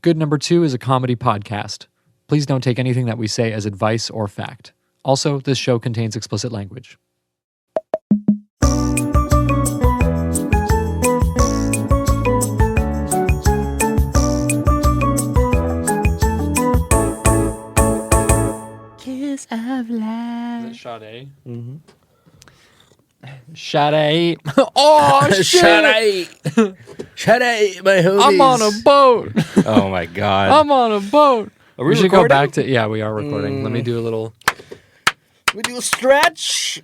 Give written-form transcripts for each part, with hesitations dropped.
Good Number 2 is a comedy podcast. Please don't take anything that we say as advice or fact. Also, this show contains explicit language. Kiss of life. Is it Sade? Mm-hmm. Sade. Oh, shit. Sade, my homies. I'm on a boat. Oh, my God. I'm on a boat. Are we We should recording? go back to... Yeah, we are recording. Let me do a little... We do a stretch.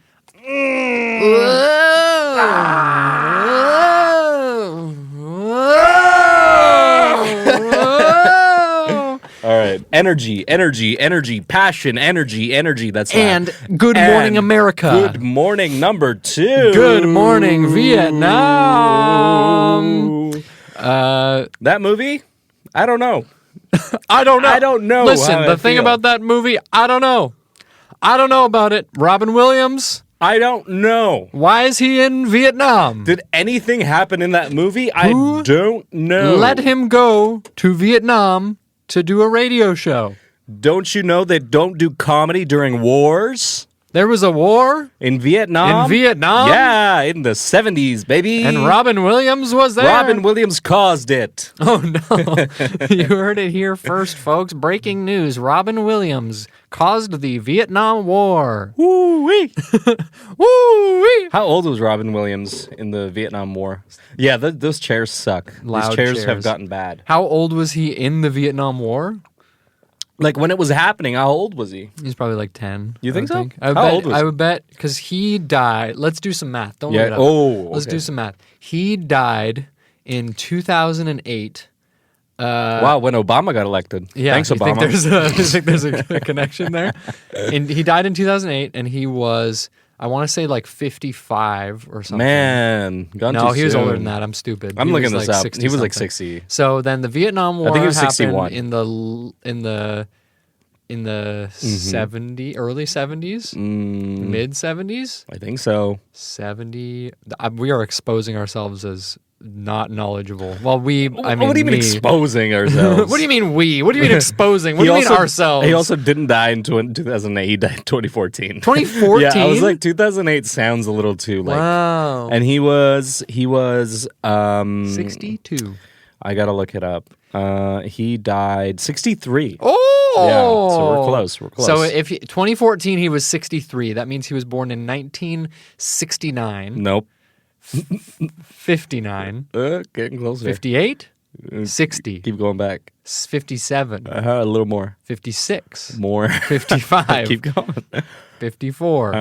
All right. Energy, passion, energy. That's And that. Good Morning America. Good morning, number 2. Good morning, Vietnam. That movie? I don't know. I don't know. I don't know Listen, how I the thing feel. about that movie, I don't know. I don't know about it. Robin Williams, I don't know. why is he in Vietnam? Did anything happen in that movie? I don't know. Let him go to Vietnam to do a radio show. Don't you know they don't do comedy during wars? There was a war In Vietnam? in Vietnam, Yeah, in the 70s, baby. and Robin Williams was there. Robin Williams caused it. Oh, no. You heard it here first, folks. Breaking news. Robin Williams caused the Vietnam War. Woo-wee. Woo-wee. How old was Robin Williams in the Vietnam War? Yeah, those chairs suck. Loud These chairs have chairs. gotten bad. How old was he in the Vietnam War? Like, when it was happening, how old was he? He's probably like 10. You think so? I would How bet, old was I he? would bet, because he died. Let's do some math. Don't look it up. Oh, Let's okay. do some math. He died in 2008. Wow, when Obama got elected. Yeah, Thanks, you Obama. Think there's a connection there? And he died in 2008, and he was, I want to say, like 55 or something. Man, gone No, too he was soon. older than that. I'm stupid. I'm He looking was this like up. He was like 60-something. 60. So then the Vietnam War think he was happened 61. in the 70 early 70s, mid 70s, I think so. 70. We are exposing ourselves as not knowledgeable. Well, I mean, what do you mean me. exposing ourselves? What do you mean we? What do you mean exposing? What do you mean ourselves? He also didn't die in 2008. He died in 2014. 2014? Yeah, I was like, 2008 sounds a little too like. Wow. And he was 62. I gotta look it up. He died 63. Oh. Yeah, so we're close. We're close. So if 2014 he was 63, that means he was born in 1969, Nope. 59, Getting closer. 58, 60, Keep going back. 57, A little more. 56, More. 55, Keep going. 54,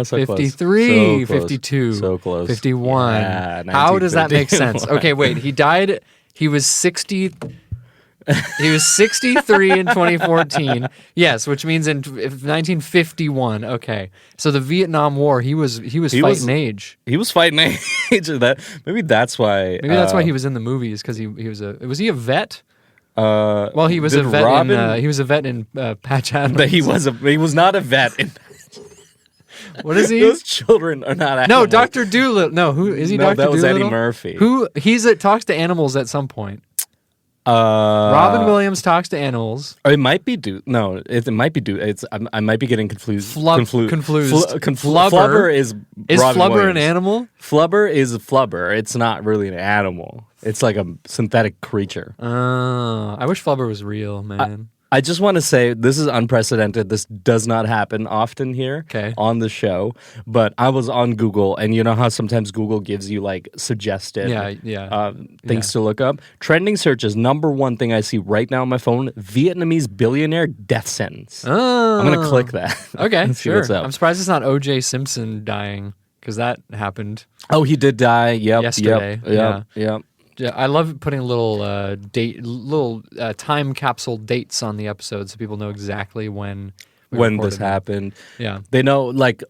So close. 53, So close. 52, So close. 51. Yeah, How does that make sense? 1951. Okay, wait. He died. He was 60. He was 63 in 2014. Yes, which means in 1951. Okay, so the Vietnam War, he was fighting age. He was fighting age. Maybe that's why. Maybe that's why he was in the movies, because he was he a vet? Well, Well, he was a vet in Patch Adams. But he was not a vet. What is he? Those children are not animals. No, Dr. Doolittle. No, who is he? No, Dr. that was Doolittle? Eddie Murphy. Who talks to animals at some point. Robin Williams talks to animals. It might be No, it might be I might be getting confused. Confused. Flubber is Robin Flubber Williams. an animal? Flubber is a flubber. It's not really an animal. It's like a synthetic creature. I wish Flubber was real, man. I just want to say this is unprecedented. This does not happen often here on the show. But I was on Google, and you know how sometimes Google gives you like suggested things to look up? Trending searches, number one thing I see right now on my phone, Vietnamese billionaire death sentence. I'm going to click that. Okay, See what's sure. up. I'm surprised it's not O.J. Simpson dying, because that happened. Oh, he did die. Yep. Yesterday. Yep. Yeah, I love putting little time capsule dates on the episode so people know exactly when this happened. Yeah. They know, like,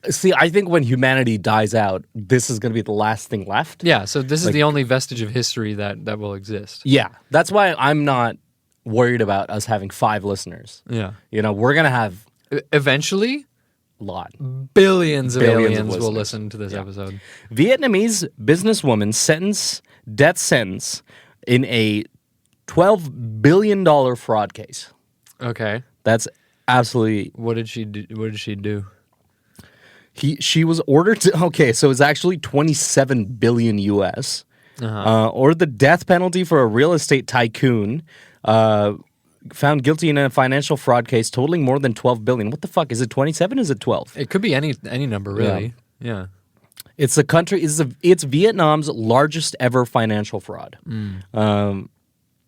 see, I think when humanity dies out, this is going to be the last thing left. Yeah, so this is the only vestige of history that will exist. Yeah. That's why I'm not worried about us having 5 listeners. Yeah. You know, we're going to have eventually a lot. Billions of aliens will listeners. listen to this episode. Vietnamese businesswoman death sentence in a $12 billion fraud case. Okay. That's absolutely... What did she do? She was ordered to... Okay, so it's actually $27 billion US. Or the death penalty for a real estate tycoon found guilty in a financial fraud case totaling more than $12 billion. What the fuck? Is it 27? Is it 12? It could be any number, really. Yeah. It's the country. It's Vietnam's largest ever financial fraud.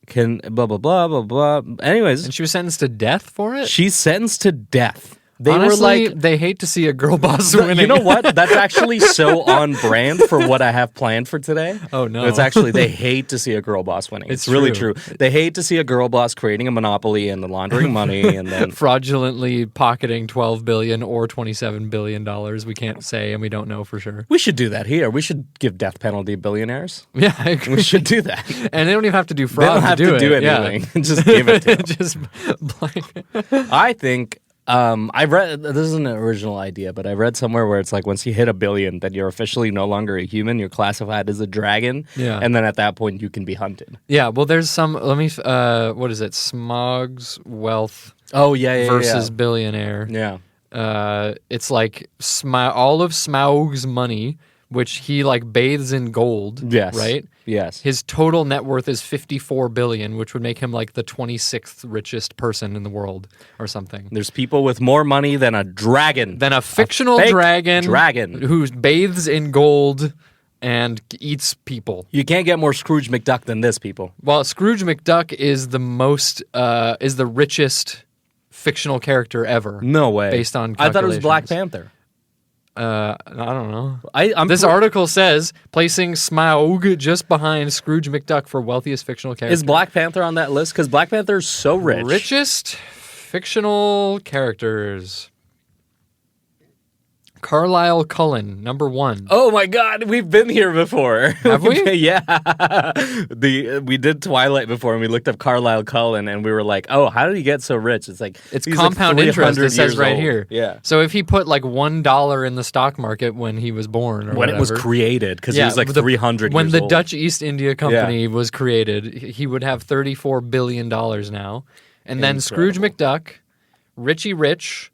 Can blah blah blah blah blah. Anyways, and she was sentenced to death for it. She's sentenced to death. Honestly, they hate to see a girl boss winning. You know what? That's actually so on brand for what I have planned for today. Oh, no. It's actually, they hate to see a girl boss winning. It's really true. They hate to see a girl boss creating a monopoly and laundering money and then... fraudulently pocketing $12 billion or $27 billion. We can't say, and we don't know for sure. We should do that here. We should give death penalty to billionaires. Yeah, I agree. We should do that. And they don't even have to do fraud. They don't have to do anything. Yeah. Just give it to them. Just I think... I read, this is an original idea, but I read somewhere where it's like once you hit $1 billion, then you're officially no longer a human. You're classified as a dragon. Yeah. And then at that point, you can be hunted. Yeah. Well, there's some, what is it? Smog's Wealth. Oh, yeah. Versus Billionaire. Yeah. It's like all of Smaug's money, which he like bathes in gold. Yes. Right? Yes. His total net worth is $54 billion, which would make him like the 26th richest person in the world or something. There's people with more money than a dragon. Than a fictional dragon who bathes in gold and eats people. You can't get more Scrooge McDuck than this, people. Well, Scrooge McDuck is the richest fictional character ever. No way. Based on I thought it was Black Panther. I don't know. This article says placing Smaug just behind Scrooge McDuck for wealthiest fictional character. Is Black Panther on that list? Because Black Panther is so rich. Richest fictional characters. Carlisle Cullen, number 1. Oh my God, we've been here before. Have we? Yeah. We did Twilight before, and we looked up Carlisle Cullen, and we were like, "Oh, how did he get so rich?" It's like it's compound interest. It says right here. Yeah. So if he put like $1 in the stock market when he was born, or when it was created, because he was like 300 when years the old. Dutch East India Company was created, he would have $34 billion now, and then Scrooge McDuck, Richie Rich,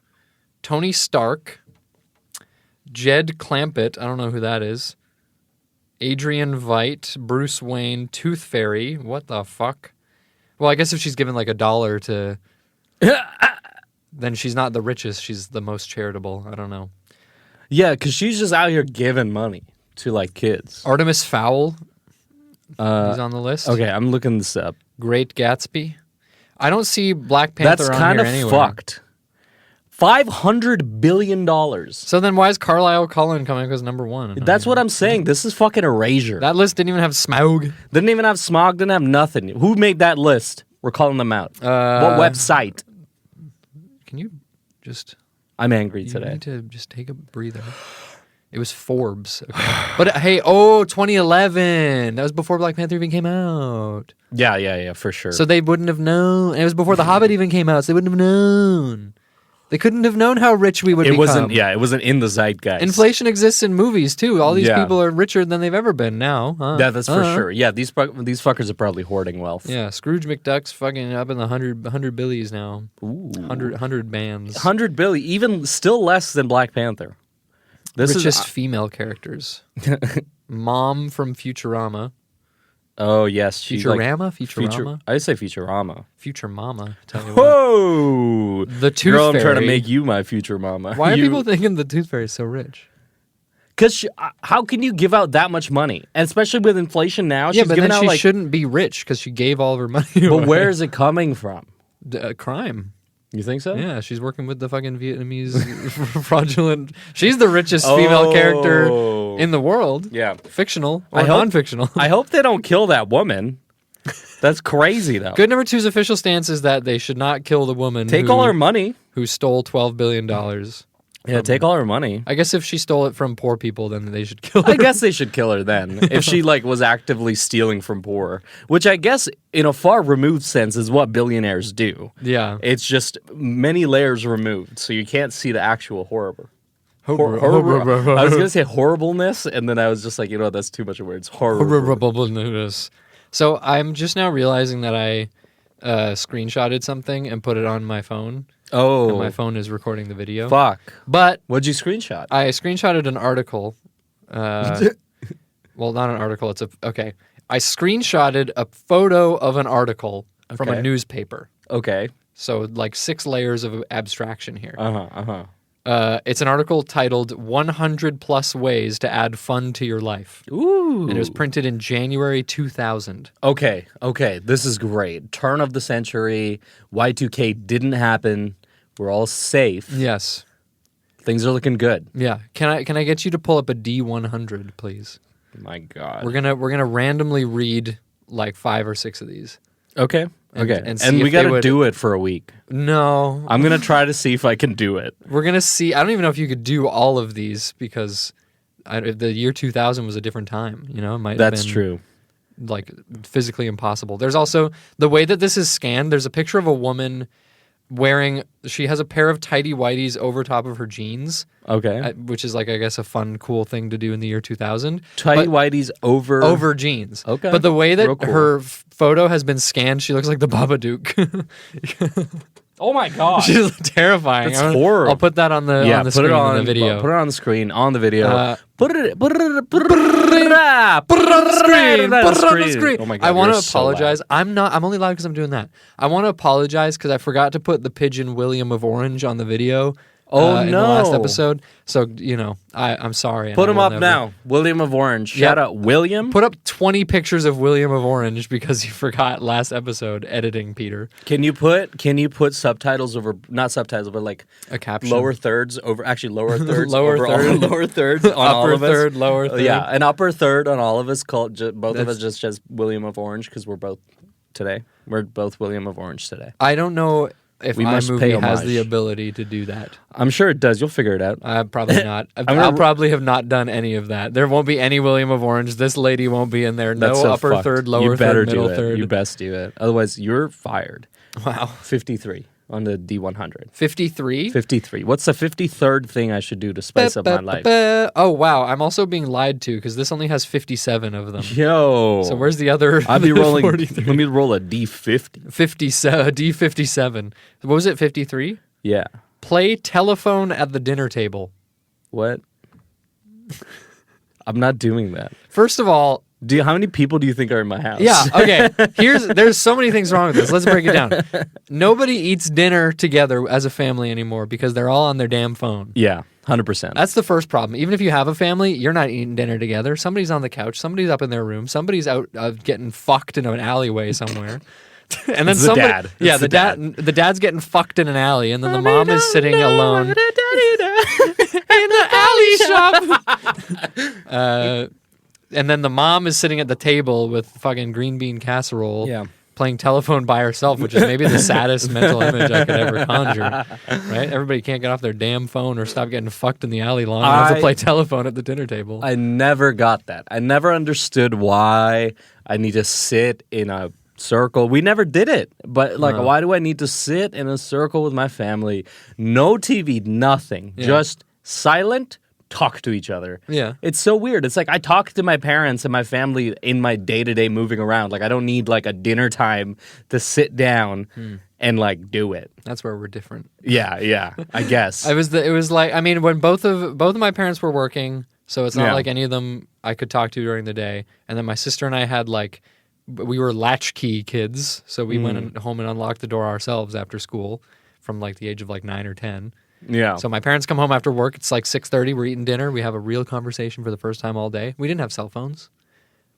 Tony Stark. Jed Clampett, I don't know who that is. Adrian Veidt, Bruce Wayne, Tooth Fairy. What the fuck? Well, I guess if she's given like $1 to... then she's not the richest. She's the most charitable. I don't know. Yeah, because she's just out here giving money to like kids. Artemis Fowl. He's on the list. Okay, I'm looking this up. Great Gatsby. I don't see Black Panther on here anywhere. That's kind of fucked. $500 billion. So then why is Carlisle Cullen coming up as number 1? That's what I'm saying. This is fucking erasure. That list didn't even have Smaug. Didn't even have Smaug. Didn't have nothing. Who made that list? We're calling them out. What website? Can you just... I'm angry today. You need to just take a breather. It was Forbes. Okay. But hey, 2011. That was before Black Panther even came out. Yeah, for sure. So they wouldn't have known. It was before The Hobbit even came out, so they wouldn't have known. They couldn't have known how rich we would become. It wasn't in the zeitgeist. Inflation exists in movies, too. All these people are richer than they've ever been now. Yeah, that's for sure. Yeah, these fuckers are probably hoarding wealth. Yeah, Scrooge McDuck's fucking up in the 100 billies now. Ooh. 100 bands. 100 billion, even still less than Black Panther. Richest female characters. Mom from Futurama. Oh, yes. Futurama? I say Futurama. Future Mama. Tell you Whoa! The Tooth Girl, Fairy. I'm trying to make you my future mama. Why are people thinking the Tooth Fairy is so rich? Because how can you give out that much money? And especially with inflation now. Yeah, but then she shouldn't be rich because she gave all of her money away. But where is it coming from? Crime. You think so? Yeah, she's working with the fucking Vietnamese fraudulent... She's the richest female character in the world. Yeah. Fictional or non-fictional. I hope they don't kill that woman. That's crazy, though. Good number 2's official stance is that they should not kill the woman Take all her money. Who stole $12 billion. Yeah, take all her money. I guess if she stole it from poor people, then they should kill her. I guess they should kill her then. If she was actively stealing from poor. Which I guess, in a far removed sense, is what billionaires do. Yeah. It's just many layers removed, so you can't see the actual horror. I was going to say horribleness, and then I was just like, that's too much of words. Horribleness. So I'm just now realizing that I screenshotted something and put it on my phone. Oh. And my phone is recording the video. Fuck. But what'd you screenshot? I screenshotted an article. Well, not an article. Okay. I screenshotted a photo of an article from a newspaper. Okay. So like 6 layers of abstraction here. Uh-huh. It's an article titled 100 Plus Ways to Add Fun to Your Life. Ooh. And it was printed in January 2000. Okay. This is great. Turn of the century. Y2K didn't happen. We're all safe. Yes. Things are looking good. Yeah. Can I get you to pull up a D100, please? My God. We're gonna randomly read like 5 or 6 of these. Okay. And we got to do it for a week. No. I'm going to try to see if I can do it. We're going to see. I don't even know if you could do all of these because the year 2000 was a different time. You know, it might have been true. Like physically impossible. There's also the way that this is scanned. There's a picture of a woman she has a pair of tighty whities over top of her jeans. Okay. Which is like, I guess, a fun, cool thing to do in the year 2000. Tighty whities over jeans. Okay. But the way that her photo has been scanned, she looks like the Babadook. Oh my God. She's terrifying. That's horrible. I'll put that on the screen in the video. Put it on the screen, on the video. Put it on the screen. Oh my God, I want to so apologize. loud. I'm only loud because I'm doing that. I want to apologize because I forgot to put the pigeon William of Orange on the video. In the last episode. So, I'm sorry. Put him up now. William of Orange. Shout out William. Put up 20 pictures of William of Orange because you forgot last episode editing, Peter. Can you put subtitles over, not subtitles, but like a caption? Lower thirds over, actually lower thirds. lower thirds on all of us. Upper third, lower third. Yeah, an upper third on all of us, called both of us just William of Orange because we're both William of Orange today. I don't know if iMovie has the homage. ability to do that. I'm sure it does. You'll figure it out. Probably not. I'll probably have not done any of that. There won't be any William of Orange. This lady won't be in there. No upper third, lower third, middle third. You best do it. Otherwise, you're fired. Wow. 53 on the D100. 53? 53. What's the 53rd thing I should do to spice up my life? Oh, wow. I'm also being lied to because this only has 57 of them. Yo. So where's the other? I'd be rolling. 43? Let me roll a D50. D57. What was it, 53? Yeah. Play telephone at the dinner table. What? I'm not doing that. First of all, how many people do you think are in my house? Yeah, okay. There's so many things wrong with this. Let's break it down. Nobody eats dinner together as a family anymore because they're all on their damn phone. Yeah, 100%. That's the first problem. Even if you have a family, you're not eating dinner together. Somebody's on the couch. Somebody's up in their room. Somebody's out getting fucked in an alleyway somewhere. And then the dad's getting fucked in an alley, and then the mom is sitting alone in the alley shop. And then the mom is sitting at the table with fucking green bean casserole, playing telephone by herself, which is maybe the saddest mental image I could ever conjure. Right? Everybody can't get off their damn phone or stop getting fucked in the alley long enough to play telephone at the dinner table. I never got that. I never understood why I need to sit in a circle. We never did it. But why do I need to sit in a circle with my family? No TV, nothing. Yeah. Just silent. Talk to each other. Yeah. It's so weird. It's like I talk to my parents and my family in my day-to-day moving around. Like I don't need like a dinner time to sit down and like do it. That's where we're different. Yeah, I guess. It was like, I mean, when both of my parents were working, so it's not like any of them I could talk to during the day. And then my sister and I had we were latchkey kids, so we went home and unlocked the door ourselves after school from like the age of like 9 or 10. Yeah. So my parents come home after work. It's like 6:30. We're eating dinner. We have a real conversation for the first time all day. We didn't have cell phones.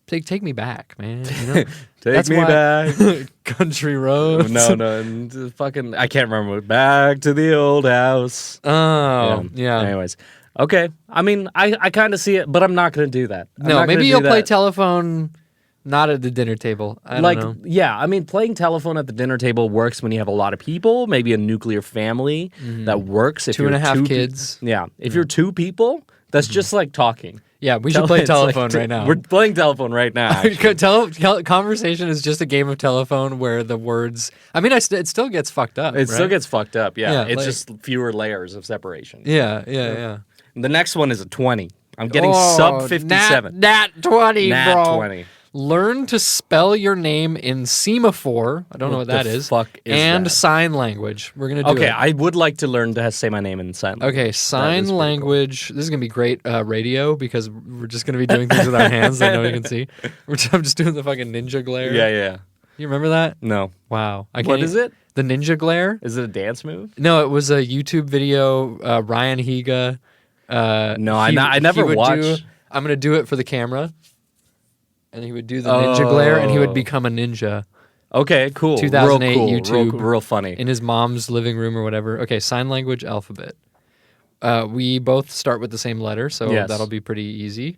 Take me back, man. You know? Take me back. Country roads. No. Fucking, I can't remember. Back to the old house. Oh, yeah. Anyways. Okay. I mean, I kind of see it, but I'm not going to do that. No, maybe you'll play telephone. Not at the dinner table. I don't know. Yeah, I mean, playing telephone at the dinner table works when you have a lot of people, maybe a nuclear family. That works. If 2.5 kids. If you're 2 people, that's just like talking. Yeah, we should play telephone right now. We're playing telephone right now. Conversation is just a game of telephone where the words... I mean, it still gets fucked up, It still gets fucked up, yeah. It's like, just fewer layers of separation. Yeah. The next one is a 20. I'm getting sub 57. Nat 20, Nat bro. 20. Learn to spell your name in semaphore. I don't know what that is. Fuck is and that? sign language. We're gonna do it. Okay, I would like to learn to say my name in sign language. Okay, sign language. Cool. This is gonna be great radio because we're just gonna be doing things with our hands that nobody can see. I'm just doing the fucking ninja glare. Yeah. You remember that? No. Wow. What is it? The ninja glare. Is it a dance move? No, it was a YouTube video. Ryan Higa. No, I never watched. I'm gonna do it for the camera. And he would do the ninja glare, and he would become a ninja. Okay, cool. 2008 real cool. YouTube. Real funny. In his mom's living room or whatever. Okay, sign language alphabet. We both start with the same letter, so that'll be pretty easy.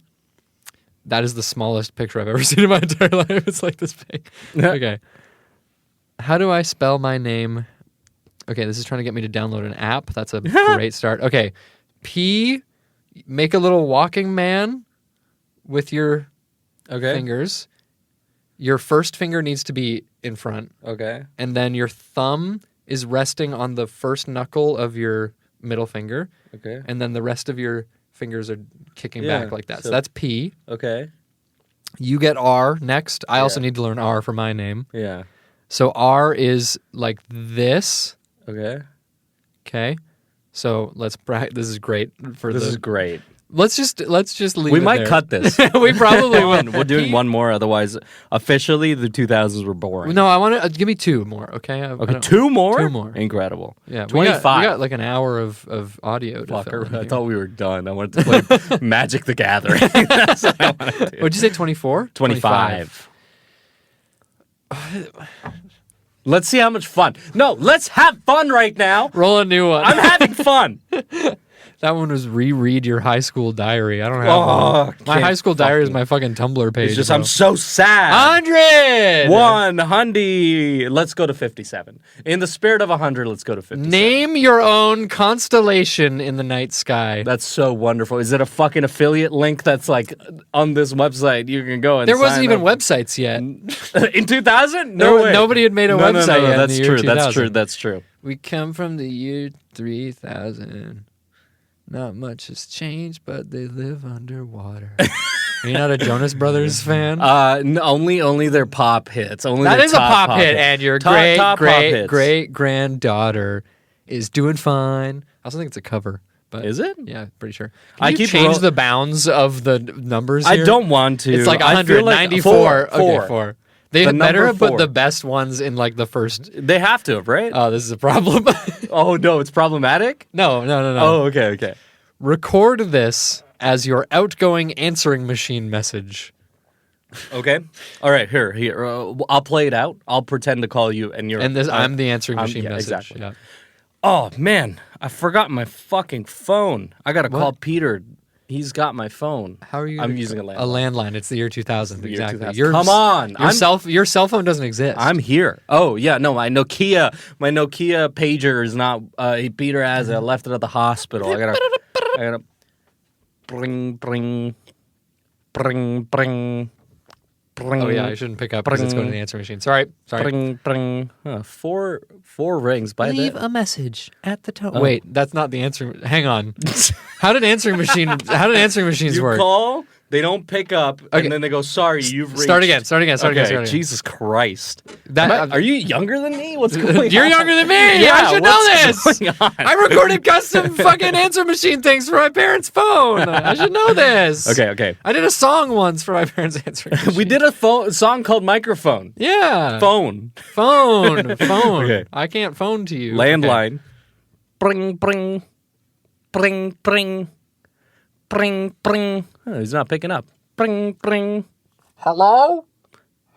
That is the smallest picture I've ever seen in my entire life. It's like this big. Okay. How do I spell my name? Okay, this is trying to get me to download an app. That's a great start. Okay. P, make a little walking man with your fingers. Your first finger needs to be in front. Okay. And then your thumb is resting on the first knuckle of your middle finger. Okay. And then the rest of your fingers are kicking back like that. So that's P. Okay. You get R next. I also need to learn R for my name. Yeah. So R is like this. Okay. Okay. So let's practice. This is great This is great. Let's just leave. We it might there. cut this. We probably will. We're doing one more, otherwise, officially the 2000s were boring. No, I want to give me two more. Okay. Okay, two more. Two more. Incredible. Yeah, 25. We got like an hour of audio. Fucker. I thought we were done. I wanted to play Magic the Gathering. That's what I wanted to do. What'd you say? 24. 25. Let's see how much fun. No, let's have fun right now. Roll a new one. I'm having fun. That one was reread your high school diary. I don't have one. My high school diary is my fucking Tumblr page. It's just, I'm so sad. 100! 100. Let's go to 57. In the spirit of 100, let's go to 57. Name your own constellation in the night sky. That's so wonderful. Is it a fucking affiliate link that's like on this website? You can go and there wasn't even up. websites yet. In 2000? No way. Nobody had made a website yet. That's in the year true. 2000. That's true. We come from the year 3000. Not much has changed, but they live underwater. Are you not a Jonas Brothers fan? Only their pop hits. Only that their is a pop hit, and your great granddaughter is doing fine. I also think it's a cover. But is it? Yeah, pretty sure. I keep change the bounds of the numbers here? I don't want to. It's like 194. Okay, 4. They better have put 4. the best ones in like the first. They have to, right? Oh, this is a problem. Oh, no, it's problematic? No. Oh, okay. Record this as your outgoing answering machine message. Okay. All right, here. I'll play it out. I'll pretend to call you, and you're. And this, I'm the answering machine message. Exactly. Yeah. Oh, man, I forgot my fucking phone. I got to call Peter. He's got my phone. How are you? I'm using a landline. A landline. It's the year 2000. Exactly. 2000. Come on. Your cell phone doesn't exist. I'm here. Oh, yeah. No, my Nokia pager is not. Peter has it. I left it at the hospital. I gotta bring. Oh yeah, I shouldn't pick up because it's going to the answer machine. Sorry. Bring. Four rings. Leave a message at the tone. Wait, that's not the answer. Hang on. How did answering machines work? You call, they don't pick up, and then they go, "Sorry, you've reached." Start again. Jesus Christ. That, are you younger than me? What's going on? You're younger than me. Yeah, I should know what's this. going on? I recorded custom fucking answer machine things for my parents' phone. I should know this. Okay. I did a song once for my parents' answering machine. We did a song called Microphone. Yeah. Phone. Okay. I can't phone to you. Landline. Okay. Bring. Oh, he's not picking up. Bring. Hello?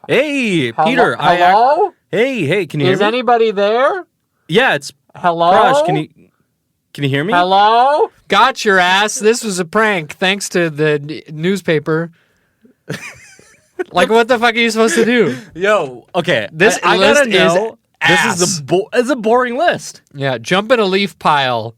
Hey, Peter. Hello? Hey, can you hear me? Is anybody there? Yeah, it's Hello? Crush. Can you hear me? Hello? Got your ass. This was a prank thanks to the newspaper. Like, what the fuck are you supposed to do? Yo, okay. This I list gotta know. is ass. This is a boring list. Yeah, jump in a leaf pile.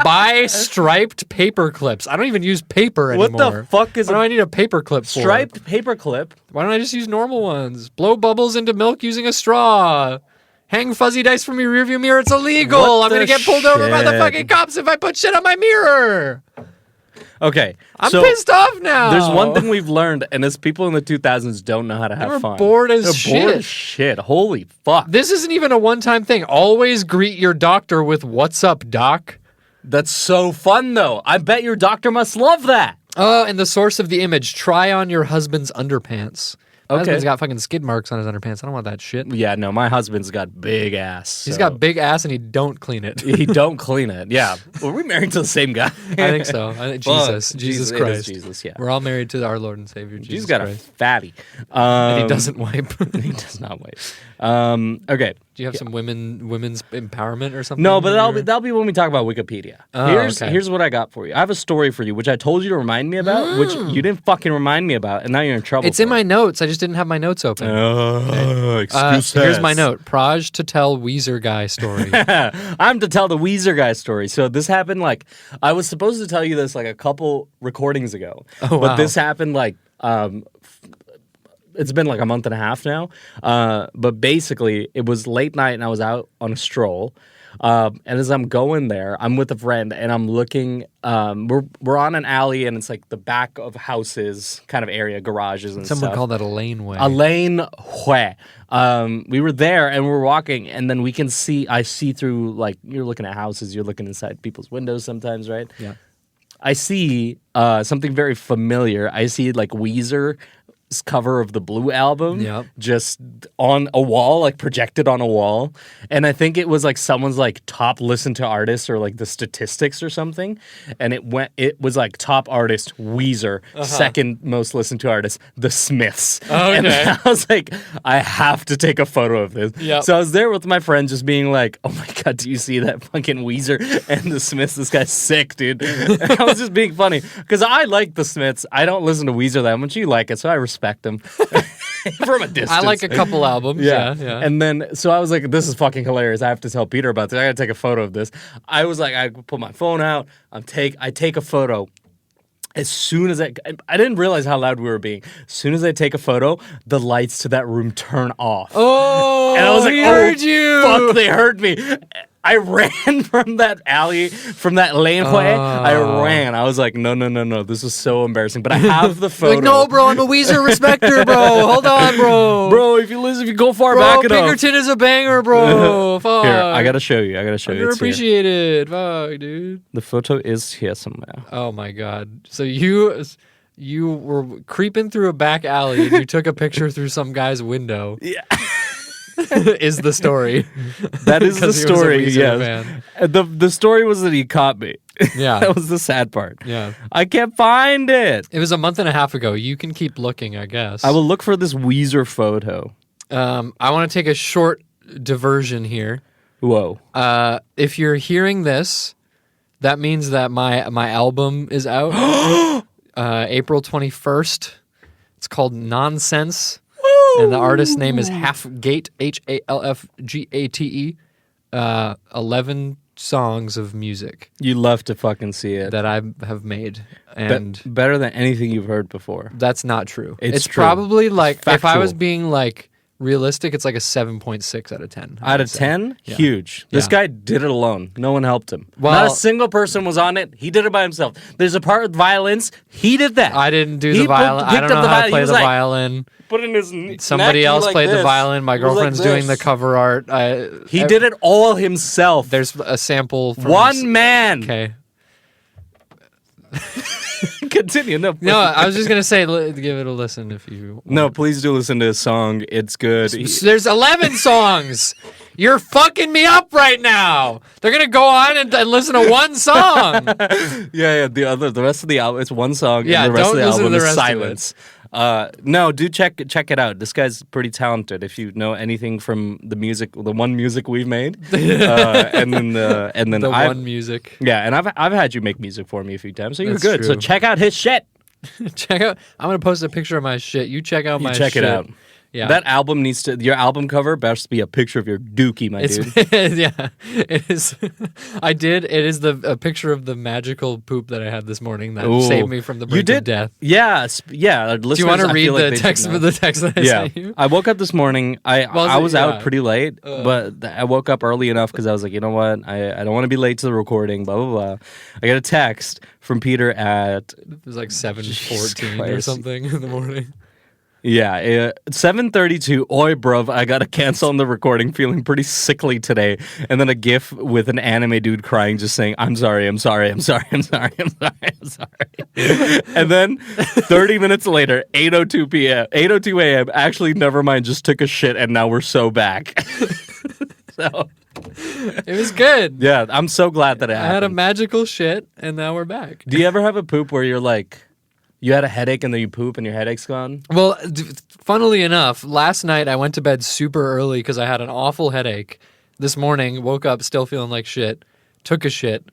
Buy striped paper clips. I don't even use paper anymore. What the fuck is What do I need a paper clip for? Striped paper clip? Why don't I just use normal ones? Blow bubbles into milk using a straw. Hang fuzzy dice from your rearview mirror. It's illegal. I'm going to get pulled over by the fucking cops if I put shit on my mirror. Okay. I'm pissed off now. There's one thing we've learned, and it's people in the 2000s don't know how to have fun. Bored as They're shit. bored as shit. Holy fuck. This isn't even a one-time thing. Always greet your doctor with "What's up, doc?" That's so fun, though. I bet your doctor must love that. Oh, and the source of the image. Try on your husband's underpants. My husband's got fucking skid marks on his underpants. I don't want that shit. Yeah, no, my husband's got big ass. So. He's got big ass and he don't clean it. He don't clean it. Yeah. Were we married to the same guy? I think so. Jesus Christ. Jesus, yeah. We're all married to our Lord and Savior, Jesus got Christ. a fatty. And he doesn't wipe. He does not wipe. Okay. Do you have some women's empowerment or something? No, but that'll be when we talk about Wikipedia. Oh, Here's what I got for you. I have a story for you, which I told you to remind me about, which you didn't fucking remind me about, and now you're in trouble. It's in my notes. I just didn't have my notes open. Excuses. Here's my note. Praj to tell Weezer guy story. I'm to tell the Weezer guy story. So this happened I was supposed to tell you this a couple recordings ago. Oh, but this happened it's been a month and a half now. But basically, it was late night and I was out on a stroll. And as I'm going there, I'm with a friend and I'm looking. We're on an alley and it's the back of houses kind of area, garages and Someone stuff. called that a laneway. A laneway. We were there and we're walking and then we can see. I see through you're looking at houses, you're looking inside people's windows sometimes, right? Yeah. I see something very familiar. I see Weezer. Cover of the Blue album just on a wall, projected on a wall, and I think it was someone's top listened to artist or the statistics or something, and it was top artist Weezer, second most listened to artist The Smiths. Okay. And I was I have to take a photo of this. Yep. So I was there with my friend just being oh my god, do you see that fucking Weezer and The Smiths? This guy's sick, dude. And I was just being funny because I like The Smiths. I don't listen to Weezer that much. You like it, so I respect them from a distance. I like a couple albums. Yeah. And then, so I was this is fucking hilarious. I have to tell Peter about this. I gotta take a photo of this. I was I put my phone out. I take a photo. As soon as I didn't realize how loud we were being. As soon as I take a photo, the lights to that room turn off. Oh, and I was heard you. Fuck, they heard me. I ran from that alley, from that laneway. I ran. I was no. This is so embarrassing. But I have the photo. No, bro, I'm a Weezer respecter, bro. Hold on, bro. Bro, if you go far back enough. Pinkerton is a banger, bro. Fuck. Here, I gotta show you. Underappreciated. Fuck, dude. The photo is here somewhere. Oh my god. So you were creeping through a back alley and you took a picture through some guy's window. Yeah. Is the story. That is the story, yes. Fan. The story was that he caught me. Yeah. That was the sad part. Yeah. I can't find it. It was a month and a half ago. You can keep looking, I guess. I will look for this Weezer photo. I want to take a short diversion here. Whoa. If you're hearing this, that means that my album is out. April 21st. It's called Nonsense. And the artist's name is Halfgate, Halfgate. 11 songs of music. You love to fucking see it. That I have made. And better than anything you've heard before. That's not true. It's true. Probably Factual. if I was being realistic, it's a 7.6 out of 10. Out of 10? Yeah. Huge. This guy did it alone. No one helped him. Well, not a single person was on it. He did it by himself. There's a part with violins. He did that. I didn't do the violin. I don't know how to play the violin. Put in his Somebody else played the violin. My girlfriend's doing the cover art. He did it all himself. There's a sample from one man. Okay. Continue. No, I was just gonna say, give it a listen if you want. No, please do listen to his song. It's good. There's 11 songs. You're fucking me up right now. They're gonna go on and listen to one song. Yeah. The rest of the album, it's one song. Yeah, and the rest don't of the listen album to the is rest silence. No, do check it out. This guy's pretty talented. If you know anything from the one music we've made, and then the one music. Yeah, and I've had you make music for me a few times, so you're That's good. true. So check out his shit. Check out. I'm gonna post a picture of my shit. You check out my shit. Check it out. Yeah. That album your album cover best be a picture of your dookie, my dude. Yeah, it is. It is a picture of the magical poop that I had this morning that saved me from the brink of death. Yeah. Do you want to read the text that I sent you? I woke up this morning. I was out pretty late, but I woke up early enough because I was like, you know what? I don't want to be late to the recording, blah, blah, blah. I got a text from Peter at... It was like 7:14 or something in the morning. Yeah, 7:32. Oi, bruv, I gotta cancel on the recording. Feeling pretty sickly today. And then a GIF with an anime dude crying, just saying, "I'm sorry, I'm sorry, I'm sorry, I'm sorry, I'm sorry, I'm sorry." And then 30 minutes later, 8:02 p.m., 8:02 a.m. Actually, never mind. Just took a shit, and now we're so back. So it was good. Yeah, I'm so glad that it happened. I had a magical shit, and now we're back. Do you ever have a poop where you're like, you had a headache and then you poop and your headache's gone? Well, funnily enough, last night I went to bed super early because I had an awful headache. This morning, woke up still feeling like shit, took a shit,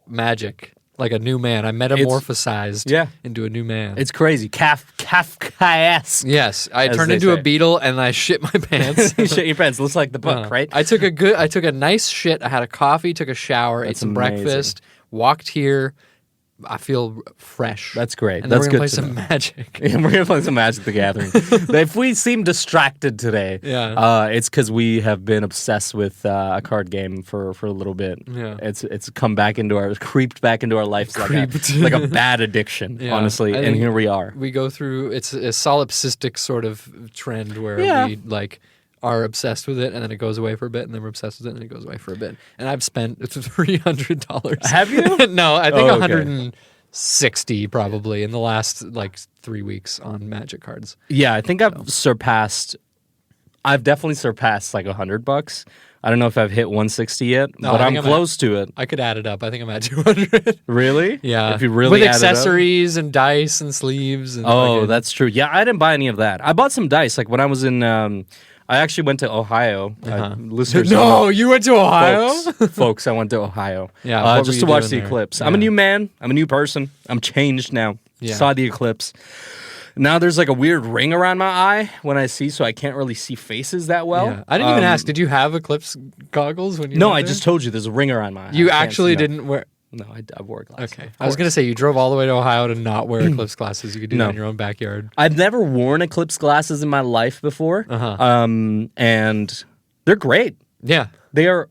magic, like a new man. I metamorphosized into a new man. It's crazy. Kafkaesque. Yes, I turned into a beetle and I shit my pants. You shit your pants. Looks like the book, right? I took a nice shit. I had a coffee, took a shower, ate some breakfast, walked here. I feel fresh. That's great. And then That's we're going good to play some Magic. Yeah, we're going to play some Magic the Gathering. If we seem distracted today, it's because we have been obsessed with a card game for a little bit. Yeah. It's creeped back into our lives like a bad addiction, honestly. And here we are. We go through, it's a solipsistic sort of trend where we are obsessed with it, and then it goes away for a bit, and then we're obsessed with it, and it goes away for a bit. And I've spent $300. Have you? No, I think 160 probably in the last 3 weeks on Magic cards. Yeah, I think I've definitely surpassed like $100. I don't know if I've hit 160 yet, but I'm close to it. I could add it up. I think I'm at 200. Really? Yeah. If you really with accessories and dice and sleeves. And that's true. Yeah, I didn't buy any of that. I bought some dice. Like when I was in... I actually went to Ohio. Listeners, you went to Ohio? Folks, I went to Ohio. Yeah, just to watch the eclipse. Yeah. I'm a new man. I'm a new person. I'm changed now. Yeah. Saw the eclipse. Now there's like a weird ring around my eye when I see, so I can't really see faces that well. Yeah. I didn't even ask. Did you have eclipse goggles when you? No, I just told you there's a ring around my eye. You actually didn't wear. No, I wore glasses. Okay. I was going to say, you drove all the way to Ohio to not wear eclipse glasses. You could do that in your own backyard. I've never worn eclipse glasses in my life before. And they're great. Yeah. They're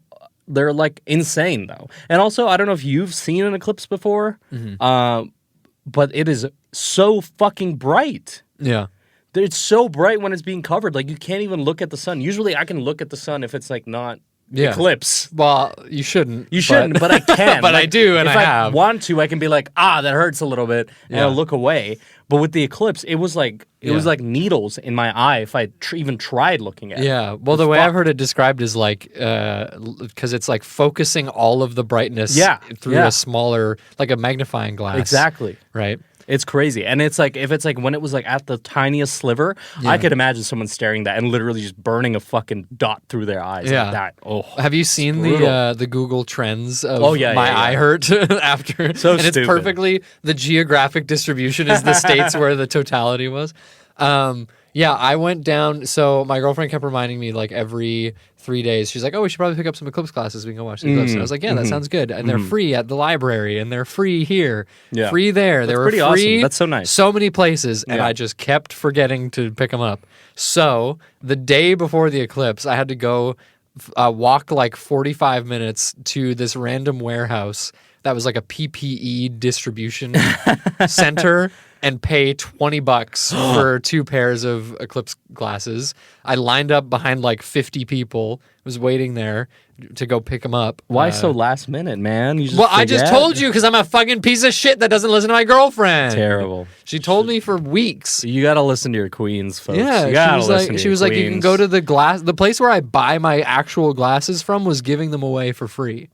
like insane, though. And also, I don't know if you've seen an eclipse before, but it is so fucking bright. Yeah. It's so bright when it's being covered. Like, you can't even look at the sun. Usually, I can look at the sun if it's like not... eclipse. Well, you shouldn't. You shouldn't, but I can. But I do, and if I have. If I want to, I can be like, that hurts a little bit, and I'll look away. But with the eclipse, it was like needles in my eye if I even tried looking at it. Yeah. Well, the way I've heard it described is like, because it's like focusing all of the brightness through a smaller, like a magnifying glass. Exactly. Right? It's crazy. And it's like, if it's like when it was like at the tiniest sliver, I could imagine someone staring that and literally just burning a fucking dot through their eyes like that. Oh, have you seen the Google Trends of eye hurt after? So and stupid. It's perfectly, the geographic distribution is the states where the totality was. I went down. So my girlfriend kept reminding me like every 3 days. She's like, "Oh, we should probably pick up some eclipse classes. We can go watch the eclipse." And I was like, "Yeah, that sounds good." And they're free at the library, and they're free here, free there. They were pretty free. Awesome. That's so nice. So many places, and I just kept forgetting to pick them up. So the day before the eclipse, I had to go walk like 45 minutes to this random warehouse that was like a PPE distribution center. And pay $20 for 2 pairs of eclipse glasses. I lined up behind like 50 people, was waiting there to go pick them up. Why so last minute, man? I just told you because I'm a fucking piece of shit that doesn't listen to my girlfriend. Terrible. She told me for weeks. You got to listen to your queens, folks. Yeah, she was like, you can go to the place where I buy my actual glasses from was giving them away for free.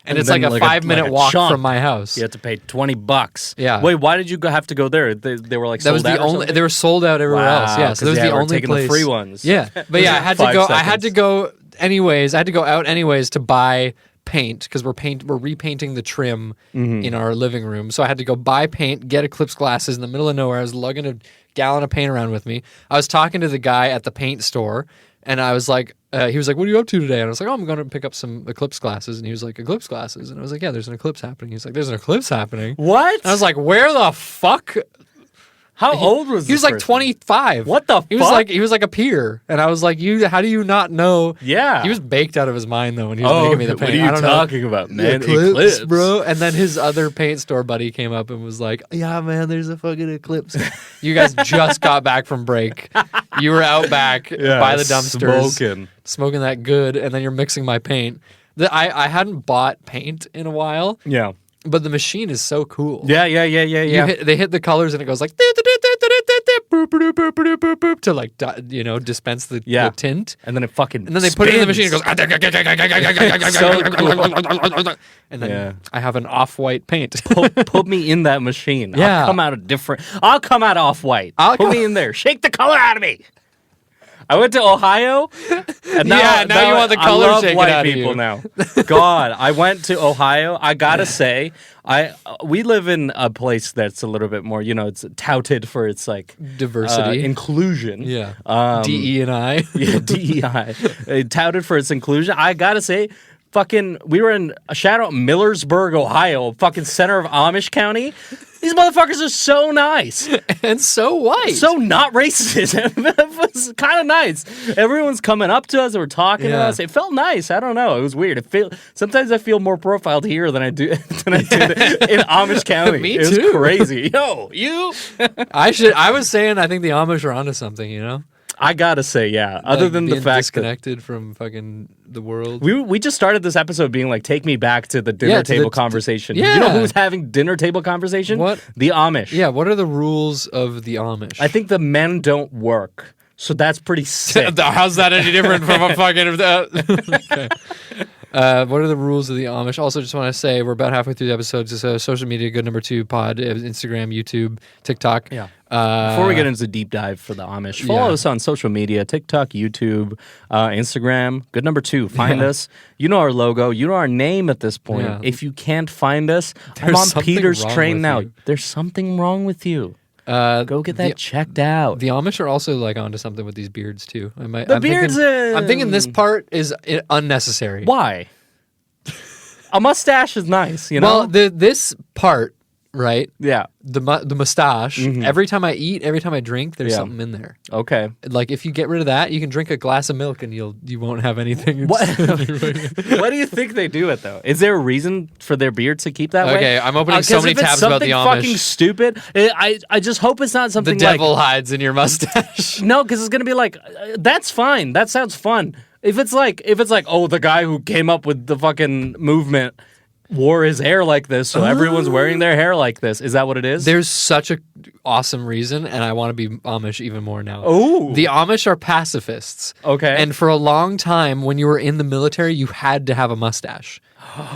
And it's like a 5-minute walk from my house. You have to pay $20. Yeah. Wait, why did you have to go there? They were like sold out. They were sold out everywhere else. Yeah. So that was the only taking place. The free ones. Yeah. But yeah, I had to go. I had to go anyways. I had to go out anyways to buy paint because we're repainting the trim in our living room. So I had to go buy paint, get Eclipse glasses in the middle of nowhere. I was lugging a gallon of paint around with me. I was talking to the guy at the paint store, and I was like, he was like, "What are you up to today?" And I was like, "Oh, I'm going to pick up some Eclipse glasses." And he was like, "Eclipse glasses?" And I was like, "Yeah, there's an eclipse happening." He's like, "There's an eclipse happening?" What? And I was like, "Where the fuck?" How old was he? He was like 25. What the fuck? He was like a peer. And I was like, how do you not know? Yeah. He was baked out of his mind though when he was making me the paint. What are you talking about, man? Eclipse, bro. And then his other paint store buddy came up and was like, "Yeah, man, there's a fucking eclipse." You guys just got back from break. You were out back by the dumpsters. Smoking that good, and then you're mixing my paint. I hadn't bought paint in a while. Yeah. But the machine is so cool. Yeah. They hit the colors and it goes like to like dispense the tint, and then it fucking and then they put it in the machine. And it goes so cool. And then I have an off-white paint. Put me in that machine. Yeah. I'll come out off-white. Put me in there. Shake the color out of me. I went to Ohio, and now you want the color shaken white out people of you. now. God, I went to Ohio. I gotta say, we live in a place that's a little bit more, it's touted for its like diversity, inclusion. Yeah, DE&I. Yeah, DEI. Touted for its inclusion. I gotta say, we were in shout out Millersburg, Ohio, fucking center of Amish County. These motherfuckers are so nice. And so white. So not racist. It was kind of nice. Everyone's coming up to us and we're talking to us. It felt nice. I don't know. It was weird. Sometimes I feel more profiled here than I do in Amish County. Me too. It was crazy. Yo, you. I was saying I think the Amish are onto something, I gotta say, yeah. Other than the fact disconnected from fucking the world. We just started this episode being like, take me back to the dinner table conversation. Yeah. You know who's having dinner table conversation? What? The Amish. Yeah, what are the rules of the Amish? I think the men don't work. So that's pretty sick. How's that any different from a fucking... Okay. What are the rules of the Amish? Also, just want to say we're about halfway through the episodes. It's social media, good number 2 pod, Instagram, YouTube, TikTok. Yeah. Before we get into the deep dive for the Amish, follow us on social media, TikTok, YouTube, Instagram, good number 2. Find us. You know our logo. You know our name at this point. Yeah. If you can't find us, I'm on Peter's train now. There's something wrong with you. Go get that checked out. The Amish are also like onto something with these beards too. I'm thinking this part is unnecessary. Why? A mustache is nice, Well, this part, right? Yeah. The mustache. Mm-hmm. Every time I eat, every time I drink, there's something in there. Okay. Like if you get rid of that, you can drink a glass of milk and you won't have anything. What? Why do you think they do it though? Is there a reason for their beards to keep that way? Okay, I'm opening so many tabs about the Amish. Fucking stupid. I just hope it's not something the devil hides in your mustache. No, because it's gonna be like, that's fine. That sounds fun. If it's like, oh, the guy who came up with the fucking movement wore his hair like this, so everyone's wearing their hair like this. Is that what it is? There's such a awesome reason, and I want to be Amish even more now. Oh, the Amish are pacifists. Okay, and for a long time, when you were in the military, you had to have a mustache.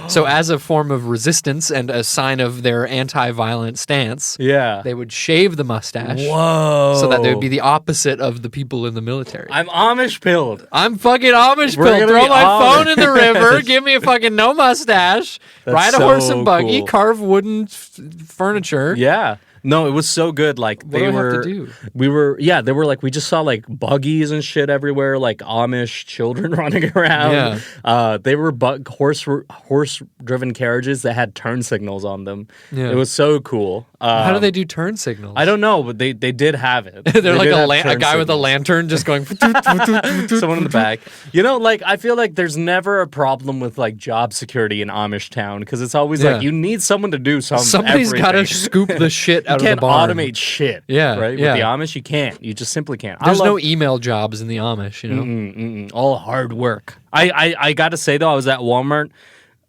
So as a form of resistance and a sign of their anti-violent stance, they would shave the mustache. Whoa! So that they would be the opposite of the people in the military. I'm Amish pilled. I'm fucking Amish pilled. Throw my phone in the river. Give me a fucking no mustache. Ride a horse and buggy. Cool. Carve wooden furniture. Yeah. No, it was so good. Like what do I have to do? They were like, we just saw like buggies and shit everywhere, like Amish children running around. Yeah. They were horse-driven carriages that had turn signals on them. Yeah. It was so cool. How do they do turn signals? I don't know, but they did have it. They're like a guy with a lantern just going. Someone in the back. Like I feel like there's never a problem with like job security in Amish town because it's always like you need someone to do something. Somebody's got to scoop the shit out of the barn. You can't automate shit. Yeah, right. With the Amish, you can't. You just simply can't. There's no email jobs in the Amish. All hard work. I got to say though, I was at Walmart,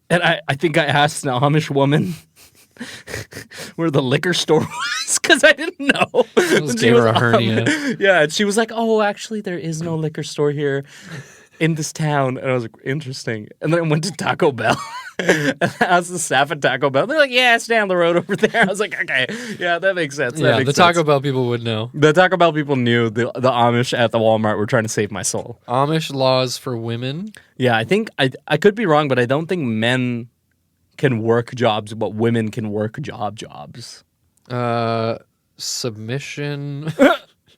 and I think I asked an Amish woman where the liquor store was because I didn't know. Gave her a hernia. Yeah, and she was like, "Oh, actually, there is no liquor store here." in this town. And I was like, interesting. And then I went to Taco Bell. And I asked the staff at Taco Bell. They're like, yeah, it's down the road over there. I was like, okay, yeah, that makes sense. The Taco Bell people would know. The Taco Bell people knew the Amish at the Walmart were trying to save my soul. Amish laws for women? Yeah, I think, I could be wrong, but I don't think men can work jobs, but women can work jobs. Submission.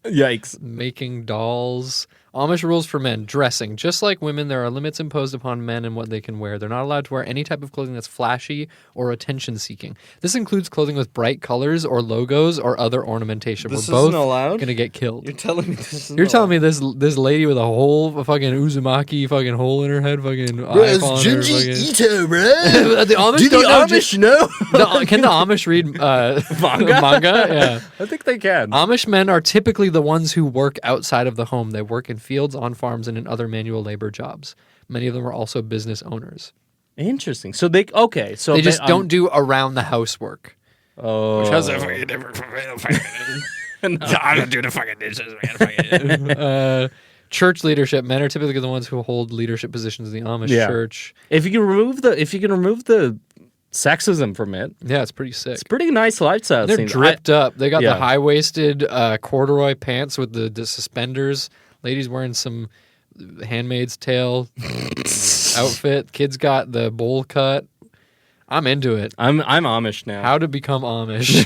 Yikes. Making dolls. Amish rules for men. Dressing. Just like women, there are limits imposed upon men and what they can wear. They're not allowed to wear any type of clothing that's flashy or attention-seeking. This includes clothing with bright colors or logos or other ornamentation. This We're both isn't allowed? Gonna get killed. You're telling me this isn't You're telling me allowed? this lady with a whole fucking Uzumaki fucking hole in her head, fucking eye It's on her, Junji fucking... Ito, bro. The Amish Do the don't Amish know? Can the Amish read manga? Yeah. I think they can. Amish men are typically the ones who work outside of the home. They work in fields, on farms, and in other manual labor jobs. Many of them are also business owners. Interesting. So they just don't do around the house work. Oh, which has a fucking different. I don't do the fucking dishes, man. Church leadership. Men are typically the ones who hold leadership positions in the Amish church. If you can remove the sexism from it, yeah, it's pretty sick. It's pretty nice lifestyle. They're dripped up. They got the high-waisted corduroy pants with the suspenders. Ladies wearing some Handmaid's Tale outfit. Kids got the bowl cut. I'm into it. I'm Amish now. How to become Amish?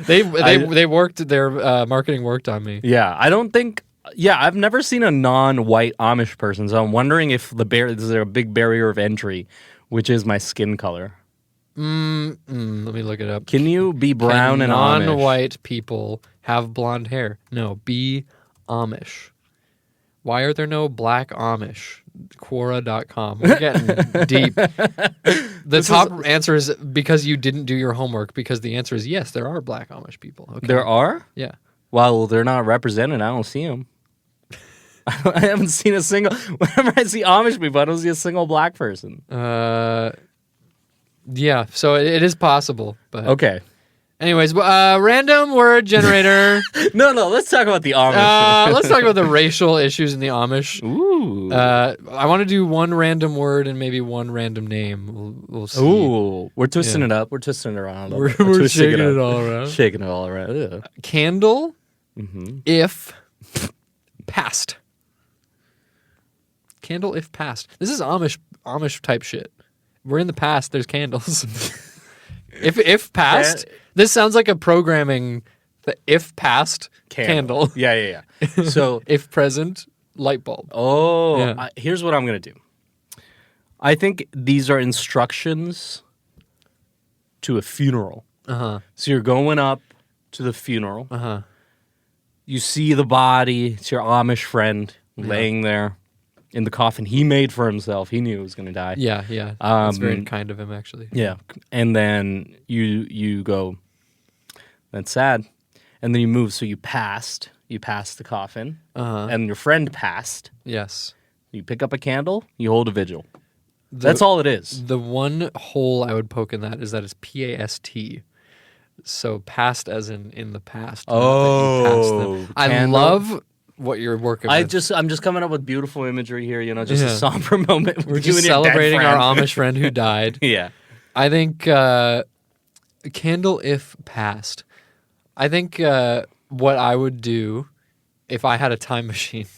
they worked. Their marketing worked on me. Yeah, I don't think. Yeah, I've never seen a non-white Amish person, so I'm wondering if is there a big barrier of entry, which is my skin color. Let me look it up. Can you be brown and Amish? Non-white people have blonde hair? No, be Amish. Why are there no black Amish? Quora.com. We're getting deep. The top answer is because you didn't do your homework, because the answer is yes, there are black Amish people. Okay. There are? Yeah. Well, they're not represented. I don't see them. I haven't seen a single... Whenever I see Amish people, I don't see a single black person. Yeah, so it is possible. But okay. Anyways, random word generator. No, let's talk about the Amish. Let's talk about the racial issues in the Amish. Ooh. I want to do one random word and maybe one random name. We'll see. Ooh. We're twisting it up. We're twisting it around. We're shaking it all around. Shaking it all around. Yeah. Candle if past. Candle if past. This is Amish type shit. We're in the past. There's candles. If past, this sounds like a programming. If past, candle. Yeah. So if present, light bulb. Oh, yeah. Here's what I'm gonna do. I think these are instructions to a funeral. So you're going up to the funeral. You see the body. It's your Amish friend laying there in the coffin he made for himself. He knew he was going to die. Yeah. That's very kind of him, actually. Yeah. And then you go, that's sad. And then you move. So you passed the coffin. And your friend passed. Yes. You pick up a candle. You hold a vigil. That's all it is. The one hole I would poke in that is that it's P-A-S-T. So past as in the past. Oh. I love what you're working with. I'm just coming up with beautiful imagery here, just a somber moment. We're just celebrating our Amish friend who died. Yeah. I think candle if past. I think what I would do if I had a time machine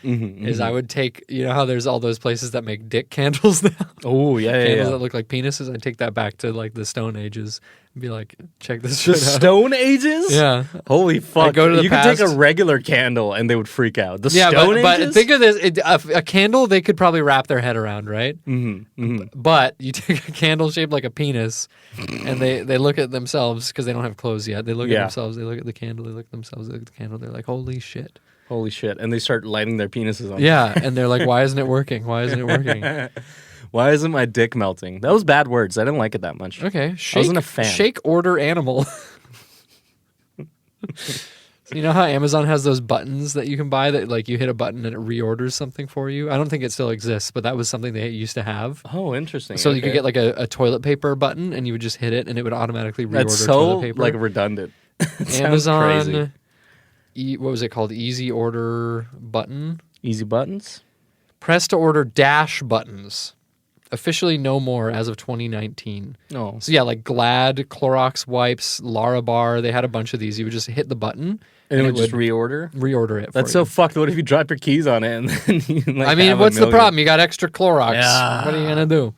is I would take, how there's all those places that make dick candles now? Oh, yeah, Candles that look like penises. I'd take that back to like the Stone Ages and be like, check this shit out. The Stone Ages? Yeah. Holy fuck. I'd go to the you past. could take a regular candle and they would freak out. The Stone Ages? But think of this, a candle they could probably wrap their head around, right? But you take a candle shaped like a penis and they look at themselves because they don't have clothes yet. They look at themselves, they look at the candle, they look at themselves, they look at the candle, they're like, holy shit. Holy shit. And they start lighting their penises on. Yeah, and they're like, why isn't it working? Why isn't it working? Why isn't my dick melting? That was bad words. I didn't like it that much. Okay. I wasn't a fan. Shake, order, animal. So you know how Amazon has those buttons that you can buy that like you hit a button and it reorders something for you? I don't think it still exists, but that was something they used to have. Oh, interesting. So you could get like a toilet paper button and you would just hit it and it would automatically reorder toilet paper. That's so redundant. Amazon... what was it called? Easy order button? Easy buttons? Press to order dash buttons. Officially no more as of 2019. Oh. So yeah, like Glad, Clorox wipes, Larabar, they had a bunch of these. You would just hit the button. And it would just reorder? Reorder it. That's so fucked. What if you drop your keys on it and then you I mean, what's the problem? You got extra Clorox. Yeah. What are you going to do?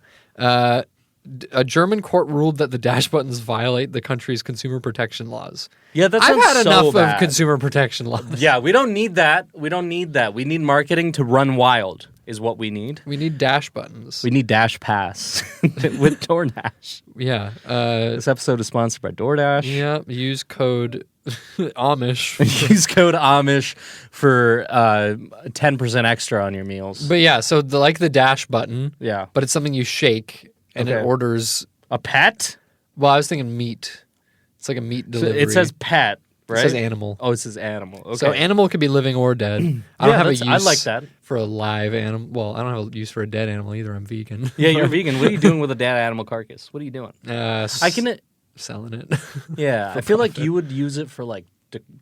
A German court ruled that the dash buttons violate the country's consumer protection laws. Yeah, that's I've had enough bad. of consumer protection laws. Yeah, we don't need that. We don't need that. We need marketing to run wild is what we need. We need dash buttons. We need Dash Pass with DoorDash. Yeah. This episode is sponsored by DoorDash. Yeah, use code Amish. Use code Amish for 10% extra on your meals. But yeah, so like the dash button. Yeah. But it's something you shake and it orders. A pet? Well, I was thinking meat. It's like a meat delivery. So it says pet, right? It says animal. Oh, it says animal. Okay. So animal could be living or dead. I don't have a use I like that. For a live animal. Well, I don't have a use for a dead animal either. I'm vegan. Yeah, you're vegan. What are you doing with a dead animal carcass? What are you doing? I can selling it. Yeah, I feel like you would use it for like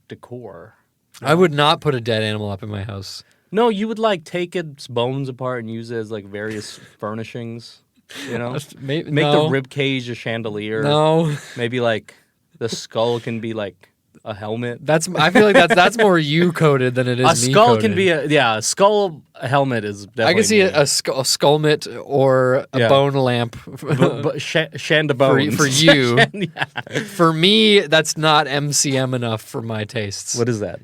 decor. I would not put a dead animal up in my house. No, you would like take its bones apart and use it as like various furnishings. You know, make the rib cage a chandelier. No, maybe like the skull can be like a helmet. I feel like that's more you coded than it is a me skull coded. Can be a skull helmet is definitely I can see a skullmet or a bone lamp shanda bones for you. For me, that's not MCM enough for my tastes. What is that?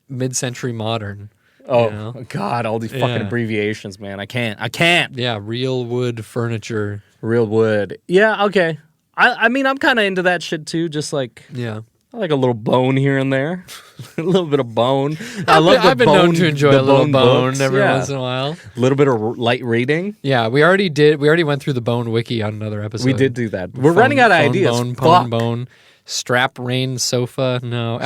Mid-century modern. Oh, you know? God, all these fucking abbreviations, man. I can't. Yeah, real wood furniture. Real wood. Yeah, okay. I mean, I'm kind of into that shit too, just like... Yeah. I like a little bone here and there. A little bit of bone. I've been known to enjoy a little bone every once in a while. A little bit of light reading. Yeah, we already went through the bone wiki on another episode. We did do that. We're running out of ideas. Bone. Strap rain sofa. No.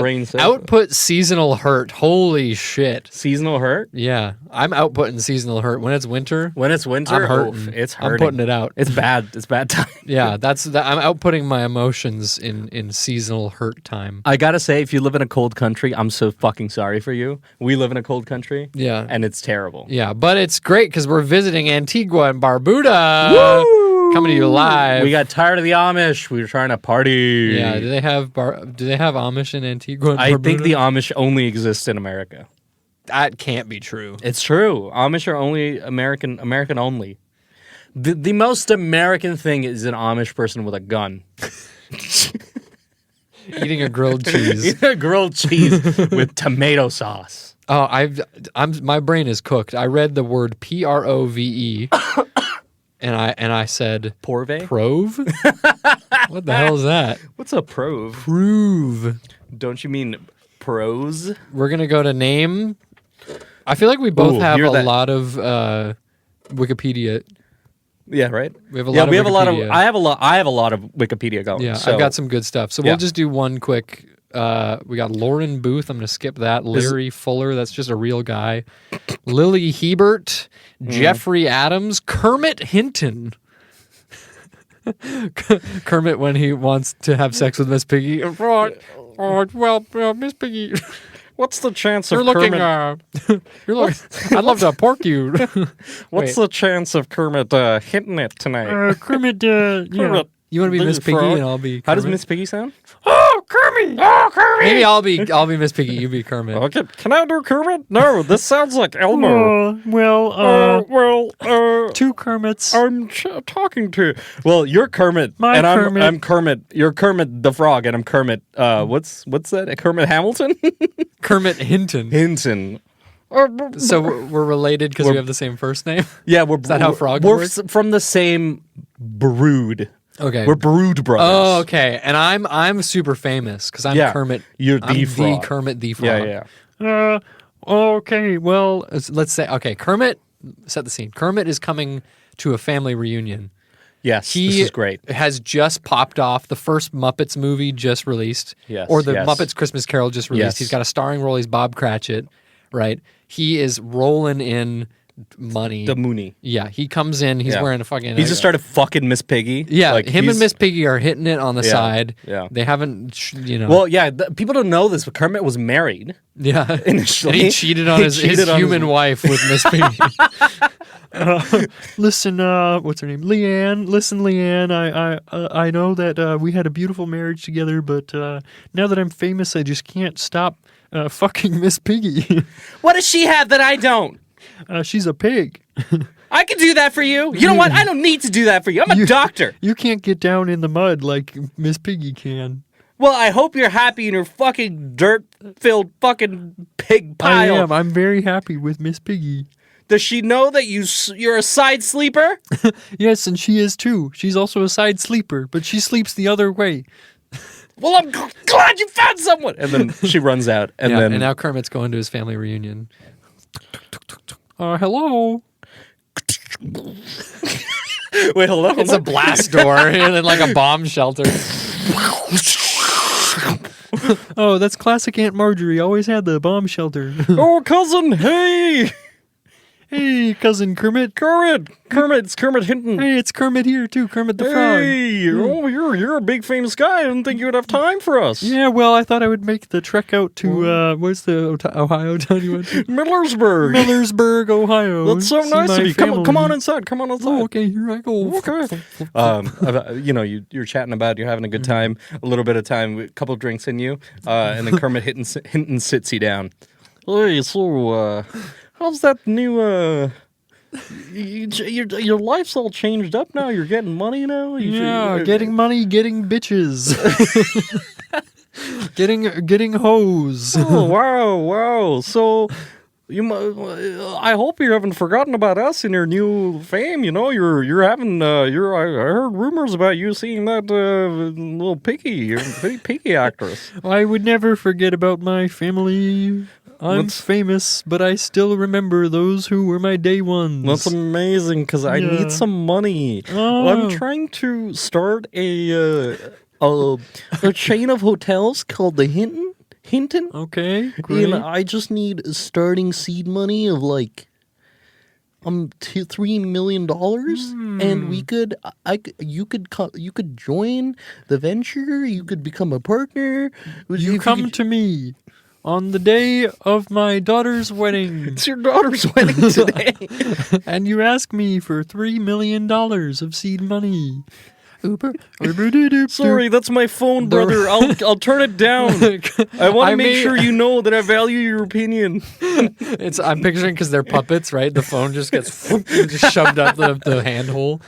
Rain sofa. Output seasonal hurt. Holy shit. Seasonal hurt? Yeah. I'm outputting seasonal hurt. When it's winter. I'm hurting. It's hurting. I'm putting it out. It's bad. It's bad time. Yeah. I'm outputting my emotions in seasonal hurt time. I gotta say, if you live in a cold country, I'm so fucking sorry for you. We live in a cold country. Yeah. And it's terrible. Yeah. But it's great because we're visiting Antigua and Barbuda. Woo! Coming to you live. We got tired of the Amish. We were trying to party. Yeah, do they have Amish in Antigua and Barbuda? I think the Amish only exist in America. That can't be true. It's true. Amish are only American only. The most American thing is an Amish person with a gun. Eating a grilled cheese. Eating a grilled cheese with tomato sauce. Oh, my brain is cooked. I read the word PROVE. And I said, Porve? Prove? What the hell is that? What's a prove? Prove. Don't you mean prose? We're going to go to name. I feel like we both have a lot of Wikipedia. Yeah, right? We have a lot of I have a lot of Wikipedia going. Yeah, so. I've got some good stuff. So we'll just do one quick. We got Lauren Booth. I'm going to skip that. Larry Fuller. That's just a real guy. Lily Hebert. Jeffrey Adams. Kermit Hinton. Kermit when he wants to have sex with Miss Piggy. Well, Miss Piggy. What's the chance of Kermit... I'd love to pork you. What's the chance of Kermit hitting it tonight? Kermit, Kermit. You want to be Miss Piggy and I'll be Kermit? How does Miss Piggy sound? Oh, Kermit! Oh, Kermit! Maybe I'll be Miss Piggy, you be Kermit. Okay, can I do Kermit? No, this sounds like Elmo. Two Kermits. I'm talking to... Well, you're Kermit. Kermit. I'm Kermit. You're Kermit the Frog, and I'm Kermit... what's that? Kermit Hamilton? Kermit Hinton. Hinton. So we're related because we have the same first name? Yeah, Is that how frog works? We're from the same brood. Okay. We're brood brothers. Oh, okay. And I'm super famous because I'm Kermit. You're the frog. The Kermit the Frog. Yeah. Okay. Well, let's say Kermit. Set the scene. Kermit is coming to a family reunion. Yes, this is great. Has just popped off. The first Muppets movie just released. Yes. Or the Muppets Christmas Carol just released. Yes. He's got a starring role. He's Bob Cratchit. Right. He is rolling in money. The Mooney. Yeah, he comes in. He's wearing a fucking. He just started fucking Miss Piggy. Yeah, like him and Miss Piggy are hitting it on the side. Yeah, they haven't. Well, yeah, people don't know this, but Kermit was married. Yeah, initially, and he cheated on his human wife with Miss Piggy. Listen, what's her name? Leanne. Listen, Leanne. I know that we had a beautiful marriage together, but now that I'm famous, I just can't stop fucking Miss Piggy. What does she have that I don't? She's a pig. I can do that for you. You know what? I don't need to do that for you. I'm a doctor. You can't get down in the mud like Miss Piggy can. Well, I hope you're happy in your fucking dirt-filled fucking pig pile. I am. I'm very happy with Miss Piggy. Does she know that you're a side sleeper? Yes, and she is too. She's also a side sleeper, but she sleeps the other way. Well, I'm glad you found someone. And then she runs out. And now Kermit's going to his family reunion. Hello. Wait, hello? It's a blast door and then like a bomb shelter. Oh, that's classic Aunt Marjorie. Always had the bomb shelter. Oh, cousin, hey! Hey, cousin Kermit. It's Kermit Hinton. Hey, it's Kermit here too, Kermit the Frog. Hey, you're a big famous guy. I didn't think you would have time for us. Yeah, well, I thought I would make the trek out to, where's the Ohio town you went to? Millersburg, Ohio. That's so nice of you. Come on inside. Oh, okay, here I go. Okay. You're chatting about you're having a good time, a little bit of time, a couple of drinks in you, and then Kermit Hinton sits you down. Hey, so, how's that new, your life's all changed up now? You're getting money now? Getting money, getting bitches. getting hoes. Oh, wow. So, I hope you haven't forgotten about us in your new fame. You know, you're having, I heard rumors about you seeing that little piggy actress. I would never forget about my family. I'm famous, but I still remember those who were my day ones. That's amazing, because I need some money. Oh. I'm trying to start a chain of hotels called the Hinton. Okay, great. And I just need starting seed money of like $3 million, and you could join the venture. You could become a partner. You come to me on the day of my daughter's wedding. It's your daughter's wedding today. And you ask me for $3 million of seed money. Sorry, that's my phone, brother. I'll turn it down. I want to make sure you know that I value your opinion. I'm picturing because they're puppets, right? The phone just gets just shoved up the handhole.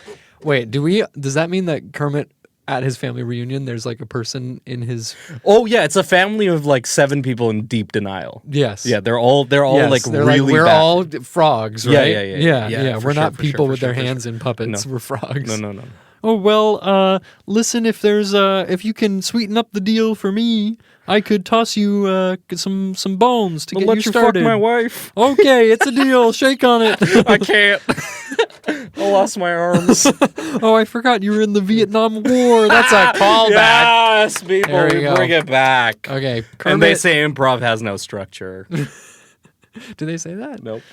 Wait, does that mean that Kermit at his family reunion, there's like a person in his... Oh, yeah, it's a family of like 7 people in deep denial. Yes. Yeah, they're all like really we're bad. all frogs, right? Yeah. We're not people with their hands in puppets. No. We're frogs. No. Oh, well, listen, if you can sweeten up the deal for me, I could toss you some bones to get you started. Fuck my wife. Okay, it's a deal. Shake on it. I can't. I lost my arms. Oh, I forgot you were in the Vietnam War. That's a callback. Yes, people, we bring it back. Okay, Kermit. And they say improv has no structure. Do they say that? Nope.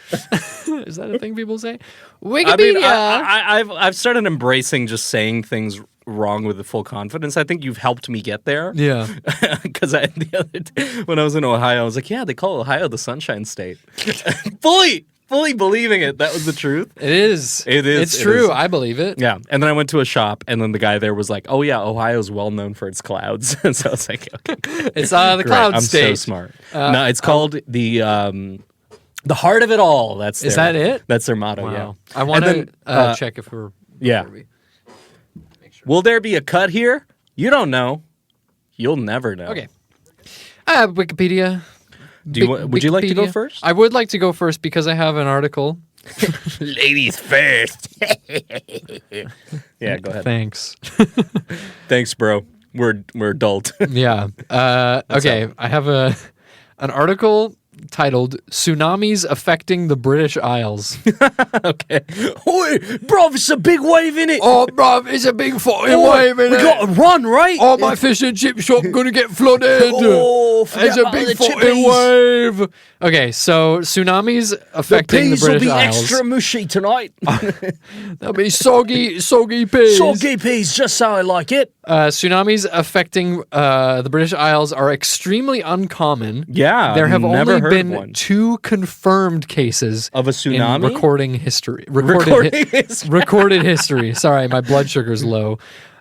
Is that a thing people say? Wikipedia. I mean, I've started embracing just saying things wrong with the full confidence. I think you've helped me get there. Yeah. Because the other day when I was in Ohio, I was like, yeah, they call Ohio the Sunshine State. Fully believing it. That was the truth. It is. It's true. I believe it. Yeah. And then I went to a shop, and then the guy there was like, oh, yeah, Ohio's well known for its clouds. And so I was like, okay. It's the cloud state. I'm so smart. No, it's called the heart of it all. Is that it? That's their motto, wow. yeah. I want to check if we're... Yeah. Will there be a cut here? You don't know. You'll never know. Okay. Wikipedia. Would you like to go first? I would like to go first because I have an article. Ladies first. Yeah, go ahead. Thanks. Thanks, bro. We're adult. Yeah. Okay. I have an article titled "Tsunamis Affecting the British Isles." Okay. Oi, bruv, it's a big wave in it. Oh, bruv, it's a big fucking wave in it. We got to run, right? Oh, my fish and chip shop gonna get flooded. It's a big fucking wave. Okay, so tsunamis affecting the British Isles. The peas will be extra mushy tonight. There'll be soggy peas. Soggy peas, just how I like it. Tsunamis affecting the British Isles are extremely uncommon. Yeah, there have never only heard been one. 2 confirmed cases of a tsunami in recording history. Recorded history. Sorry, my blood sugar's low.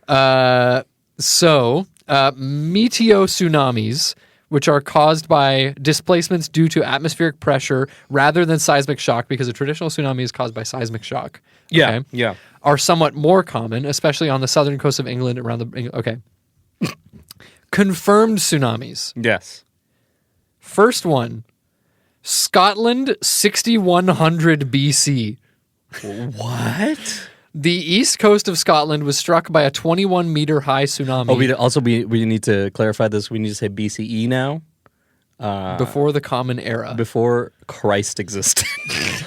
Meteo-tsunamis, which are caused by displacements due to atmospheric pressure rather than seismic shock, because a traditional tsunami is caused by seismic shock. Yeah, yeah. Are somewhat more common, especially on the southern coast of England around the... Okay. Confirmed tsunamis. Yes. First one, Scotland, 6100 BC. What? The east coast of Scotland was struck by a 21-meter high tsunami. We need to clarify this. We need to say BCE now. Before the Common Era. Before Christ existed.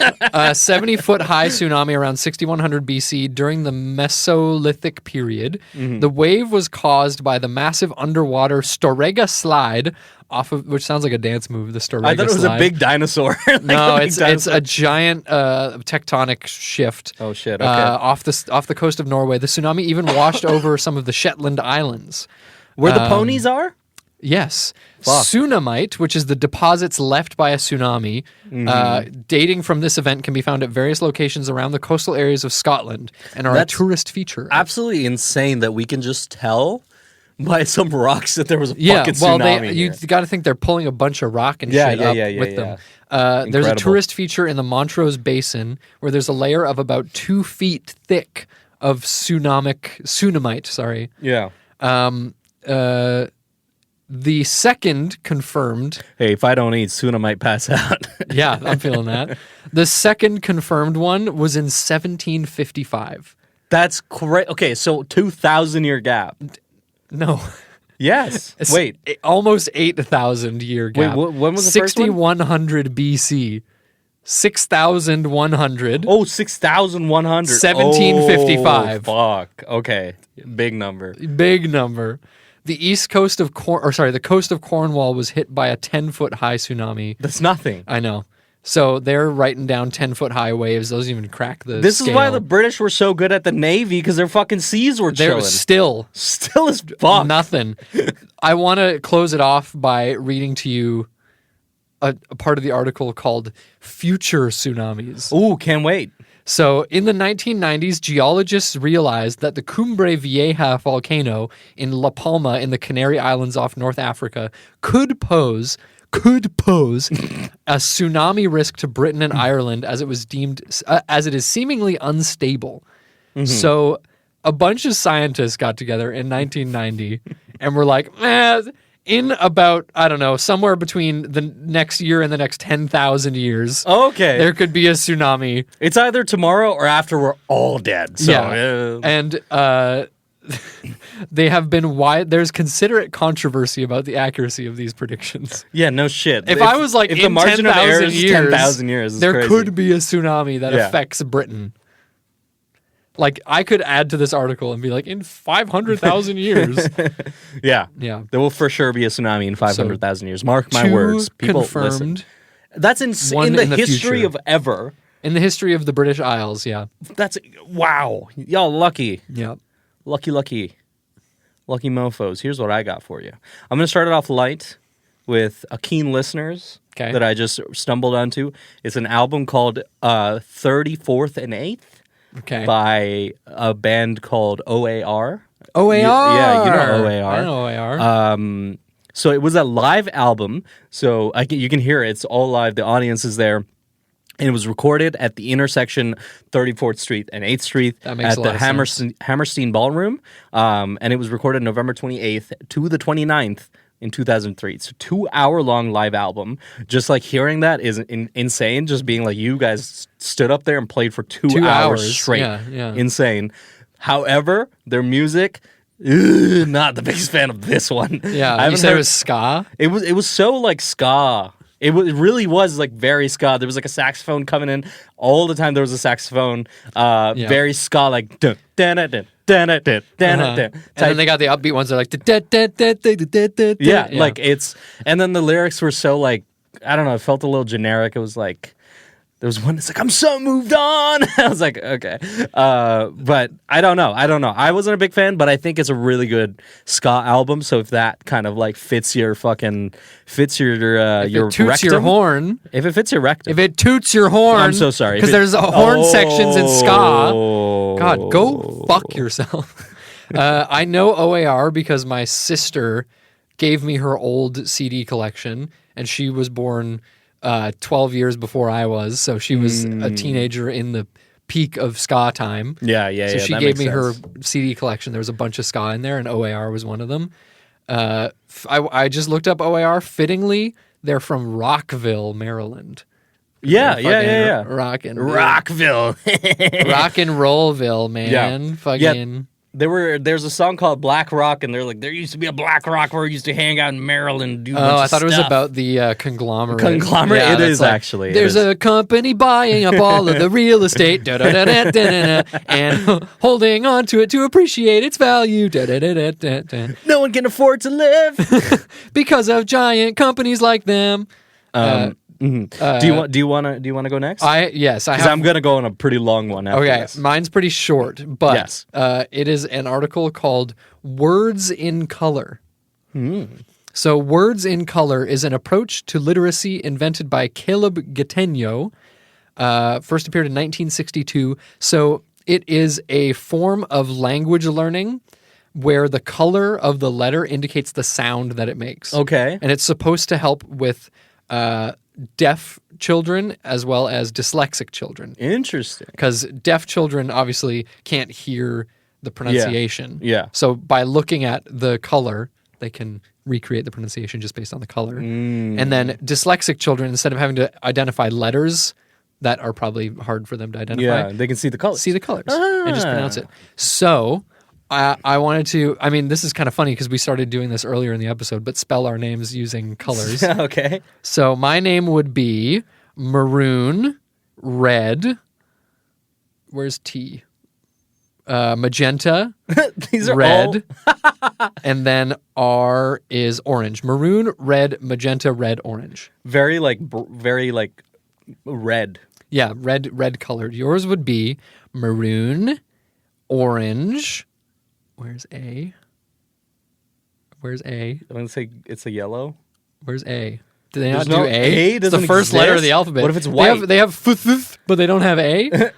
A 70-foot high tsunami around 6100 BC during the Mesolithic period. Mm-hmm. The wave was caused by the massive underwater Storega slide, which sounds like a dance move, the Storega slide. I thought it was a big dinosaur. No, it's a giant tectonic shift. Oh, shit. Okay. Off the coast of Norway. The tsunami even washed over some of the Shetland Islands. Where the ponies are? Yes. Tsunamite, which is the deposits left by a tsunami, dating from this event, can be found at various locations around the coastal areas of Scotland and are a tourist feature. Absolutely insane that we can just tell by some rocks that there was a fucking tsunami. You got to think they're pulling a bunch of rock and shit up with them. There's a tourist feature in the Montrose Basin where there's a layer of about 2 feet thick of tsunamite. Sorry. Yeah. The second confirmed... Hey, if I don't eat, soon I might pass out. Yeah, I'm feeling that. The second confirmed one was in 1755. That's great. Okay, so 2,000-year gap. No. Yes. Wait. Almost 8,000-year gap. Wait, when was the first one? 6100 BC. 6,100. Oh, 6,100. 1755. Oh, fuck. Okay. Big number. Big number. The east coast of the coast of Cornwall was hit by a 10-foot high tsunami. That's nothing. I know. So they're writing down 10-foot high waves. Those even crack the This scale. is why the British were so good at the Navy, because their fucking seas were chilling. Still as fuck. Nothing. I want to close it off by reading to you a part of the article called Future Tsunamis. Ooh, can't wait. So, in the 1990s, geologists realized that the Cumbre Vieja volcano in La Palma in the Canary Islands off North Africa could pose a tsunami risk to Britain and Ireland, as it is seemingly unstable. Mm-hmm. So, a bunch of scientists got together in 1990 and were like, in about, I don't know, somewhere between the next year and the next 10,000 years, there could be a tsunami. It's either tomorrow or after we're all dead. So, yeah. And they have been there's considerate controversy about the accuracy of these predictions. Yeah, no shit. If I was like, if in the margin 10,000 of years, 10,000 years, there crazy. could be a tsunami that affects Britain. Like, I could add to this article and be like, in 500,000 years. Yeah. Yeah. There will for sure be a tsunami in 500,000 years. Mark my words. People confirmed. Listen. That's in the history of ever. In the history of the British Isles, yeah. That's, wow. Y'all lucky. Yeah. Lucky mofos. Here's what I got for you. I'm going to start it off light with a keen listeners that I just stumbled onto. It's an album called 34th and 8th. Okay. By a band called OAR. OAR? Yeah, you know OAR. I know OAR. So it was a live album. So you can hear it. It's all live. The audience is there. And it was recorded at the intersection 34th Street and 8th Street at the Hammerstein Ballroom. And it was recorded November 28th to the 29th. In 2003. It's a 2-hour-long live album. Just like hearing that is insane. Just being like, you guys stood up there and played for 2 hours straight. Yeah. Insane. However, their music, not the biggest fan of this one. Yeah, you said it was ska? It was so like ska. It really was like very ska. There was like a saxophone coming in all the time. There was a saxophone, very ska, like dun, dun, dun, dun, dun, dun, dun, dun, and then they got the upbeat ones. They're like like it's. And then the lyrics were so like, I don't know. It felt a little generic. It was like. There was one that's like, I'm so moved on. I was like, okay. But I don't know. I wasn't a big fan, but I think it's a really good ska album. So if that kind of like fits your rectum. Toots your horn. If it fits your rectum. If it toots your horn. I'm so sorry. Because there's horn sections in ska. God, go fuck yourself. I know OAR because my sister gave me her old CD collection, and she was born 12 years before I was, so she was a teenager in the peak of ska time. So she gave me her CD collection. There was a bunch of ska in there, and OAR was one of them. I just looked up OAR. Fittingly, they're from Rockville, Maryland. Yeah. Rockville. Rock and Rollville, man. Yeah. Fucking... There's a song called Black Rock, and they're like, there used to be a Black Rock where we used to hang out in Maryland and do I thought it was about the conglomerate. Yeah, it is like, actually. There's a company buying up all of the real estate, and holding on to it to appreciate its value. No one can afford to live because of giant companies like them. Do you want to go next? Yes, because I'm gonna go on a pretty long one. After this. Mine's pretty short, but it is an article called "Words in Color." So, "Words in Color" is an approach to literacy invented by Caleb Gattegno. First appeared in 1962. So, it is a form of language learning where the color of the letter indicates the sound that it makes. Okay, and it's supposed to help with deaf children as well as dyslexic children. Interesting. Because deaf children obviously can't hear the pronunciation. Yeah. So by looking at the color, they can recreate the pronunciation just based on the color. And then dyslexic children, instead of having to identify letters that are probably hard for them to identify, they can see the colors. And just pronounce it. So I wanted to, this is kind of funny because we started doing this earlier in the episode, but spell our names using colors. Okay. So my name would be maroon, red, where's T? Magenta, These are red, all... and then R is orange. Maroon, red, magenta, red, orange. Very red. Yeah, red colored. Yours would be maroon, orange. Where's A? I'm going to say it's a yellow. Where's A? Do they not do A? A it's the first letter of the alphabet. What if it's white? They have but they don't have A.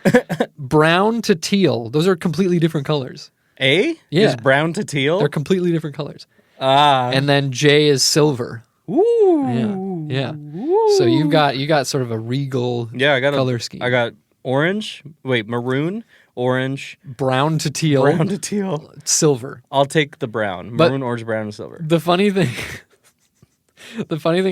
Brown to teal. Those are completely different colors. A? Yeah. Is brown to teal? They're completely different colors. And then J is silver. Ooh. Yeah. Ooh. So you got sort of a regal color scheme. I got orange. Wait, maroon. Orange, brown to teal, silver. I'll take the brown, maroon, orange, brown, and silver. The funny thing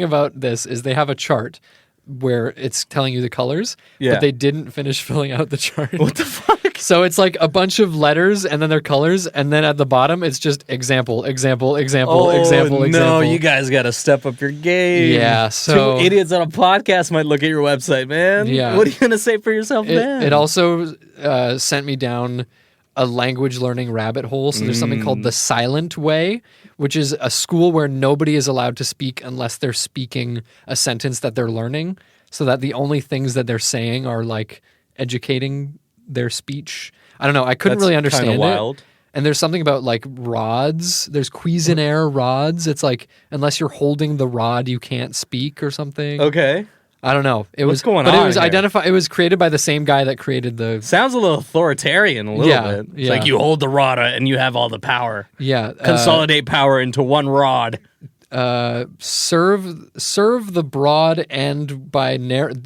about this is they have a chart where it's telling you the colors, but they didn't finish filling out the chart. What the fuck? So it's like a bunch of letters and then their colors, and then at the bottom it's just example. No, you guys got to step up your game. Yeah, so two idiots on a podcast might look at your website, man. Yeah, what are you gonna say for yourself, man? It also sent me down a language learning rabbit hole. So there's something called the Silent Way, which is a school where nobody is allowed to speak unless they're speaking a sentence that they're learning, so that the only things that they're saying are like educating their speech. I don't know. I couldn't really understand wild. It. And there's something about like rods. There's Cuisenaire rods. It's like unless you're holding the rod, you can't speak or something. Okay. I don't know. What's going on? It was identified. It was created by the same guy that created the. Sounds a little authoritarian, a little bit. It's like you hold the rod and you have all the power. Yeah. Consolidate power into one rod. Serve the broad end by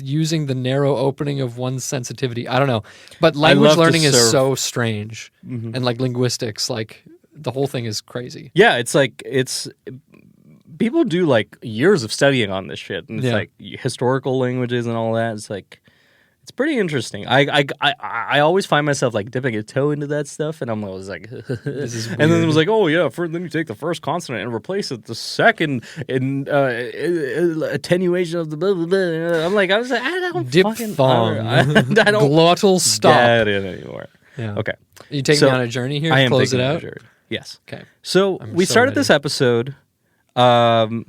using the narrow opening of one's sensitivity. I don't know, but language learning is so strange, and like linguistics, like the whole thing is crazy. Yeah, it's people do like years of studying on this shit, and it's like historical languages and all that. It's pretty interesting. I always find myself like dipping a toe into that stuff, and I'm always like, this is weird. And then it was like, oh yeah, then you take the first consonant and replace it with the second in attenuation of the blah blah blah. I'm like, I don't diphthong. I don't glottal stop. Get it anymore. Yeah. Okay. You taking me on a journey here? I am Close it taking out. a journey. Yes. Okay. So we started this episode with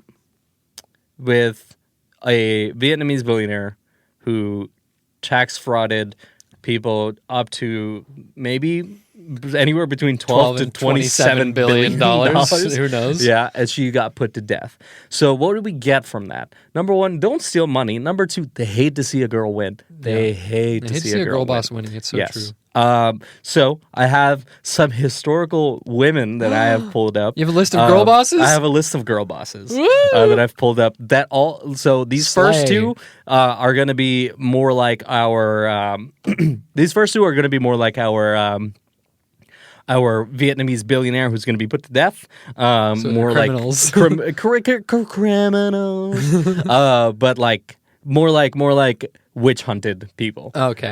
a Vietnamese billionaire who tax frauded people up to maybe anywhere between 12 to 27 billion dollars. Who knows? Yeah, and she got put to death. So what did we get from that? Number one, don't steal money. Number two, they hate to see a girl win. They hate to see a girl boss winning. It's so true. So I have some historical women that I have pulled up. You have a list of girl bosses? I have a list of girl bosses that I've pulled up. So these first two are going to be more like our. These first two are going to be more like our Vietnamese billionaire who's going to be put to death. So more criminals. Like criminals. But like more like witch hunted people. Okay.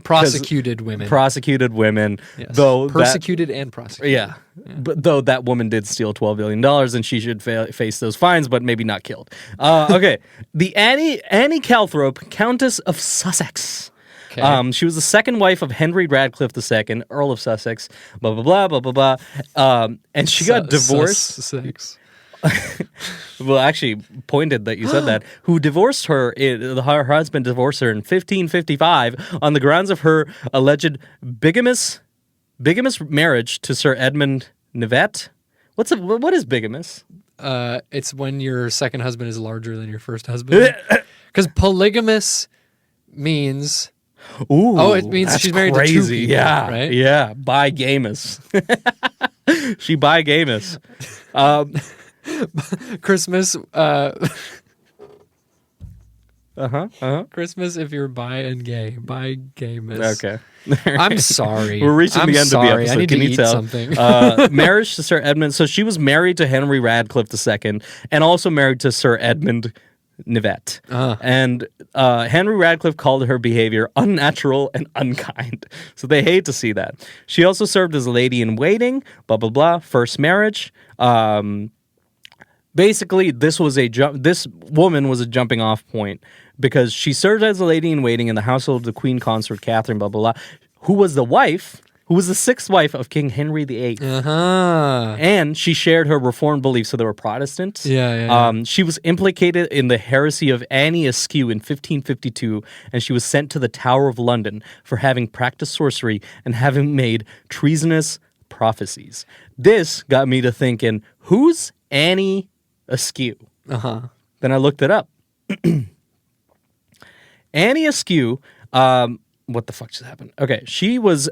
Prosecuted women. Yes. Though persecuted and prosecuted. Yeah. But though that woman did steal $12 billion and she should face those fines, but maybe not killed. Okay. The Annie Calthrop, Countess of Sussex. Okay. She was the second wife of Henry Radcliffe II, Earl of Sussex, blah, blah, blah, blah, blah, blah. And she got divorced. Sussex. Well, actually, pointed that you said that. Who divorced her? Her husband divorced her in 1555 on the grounds of her alleged bigamous marriage to Sir Edmund Knivet. What is bigamous? It's when your second husband is larger than your first husband. Because polygamous means. Ooh, it means she's married to two people, right? Yeah, bigamous. She bigamous. Christmas. Christmas if you're bi and gay. Bigamous. Okay. I'm sorry. We're reaching the end of the episode. I need Can to you eat tell? Something. Marriage to Sir Edmund. So she was married to Henry Radcliffe II and also married to Sir Edmund Knivet. And Henry Radcliffe called her behavior unnatural and unkind. So they hate to see that. She also served as a lady in waiting, blah, blah, blah, first marriage. Basically, this woman was a jumping off point because she served as a lady in waiting in the household of the Queen Consort Catherine, blah, blah, blah, who was the sixth wife of King Henry VIII. And she shared her Reformed beliefs, so they were Protestant. Yeah. She was implicated in the heresy of Annie Askew in 1552, and she was sent to the Tower of London for having practiced sorcery and having made treasonous prophecies. This got me to thinking, who's Annie Askew? Then I looked it up. Annie Askew, what the fuck just happened? Okay, she was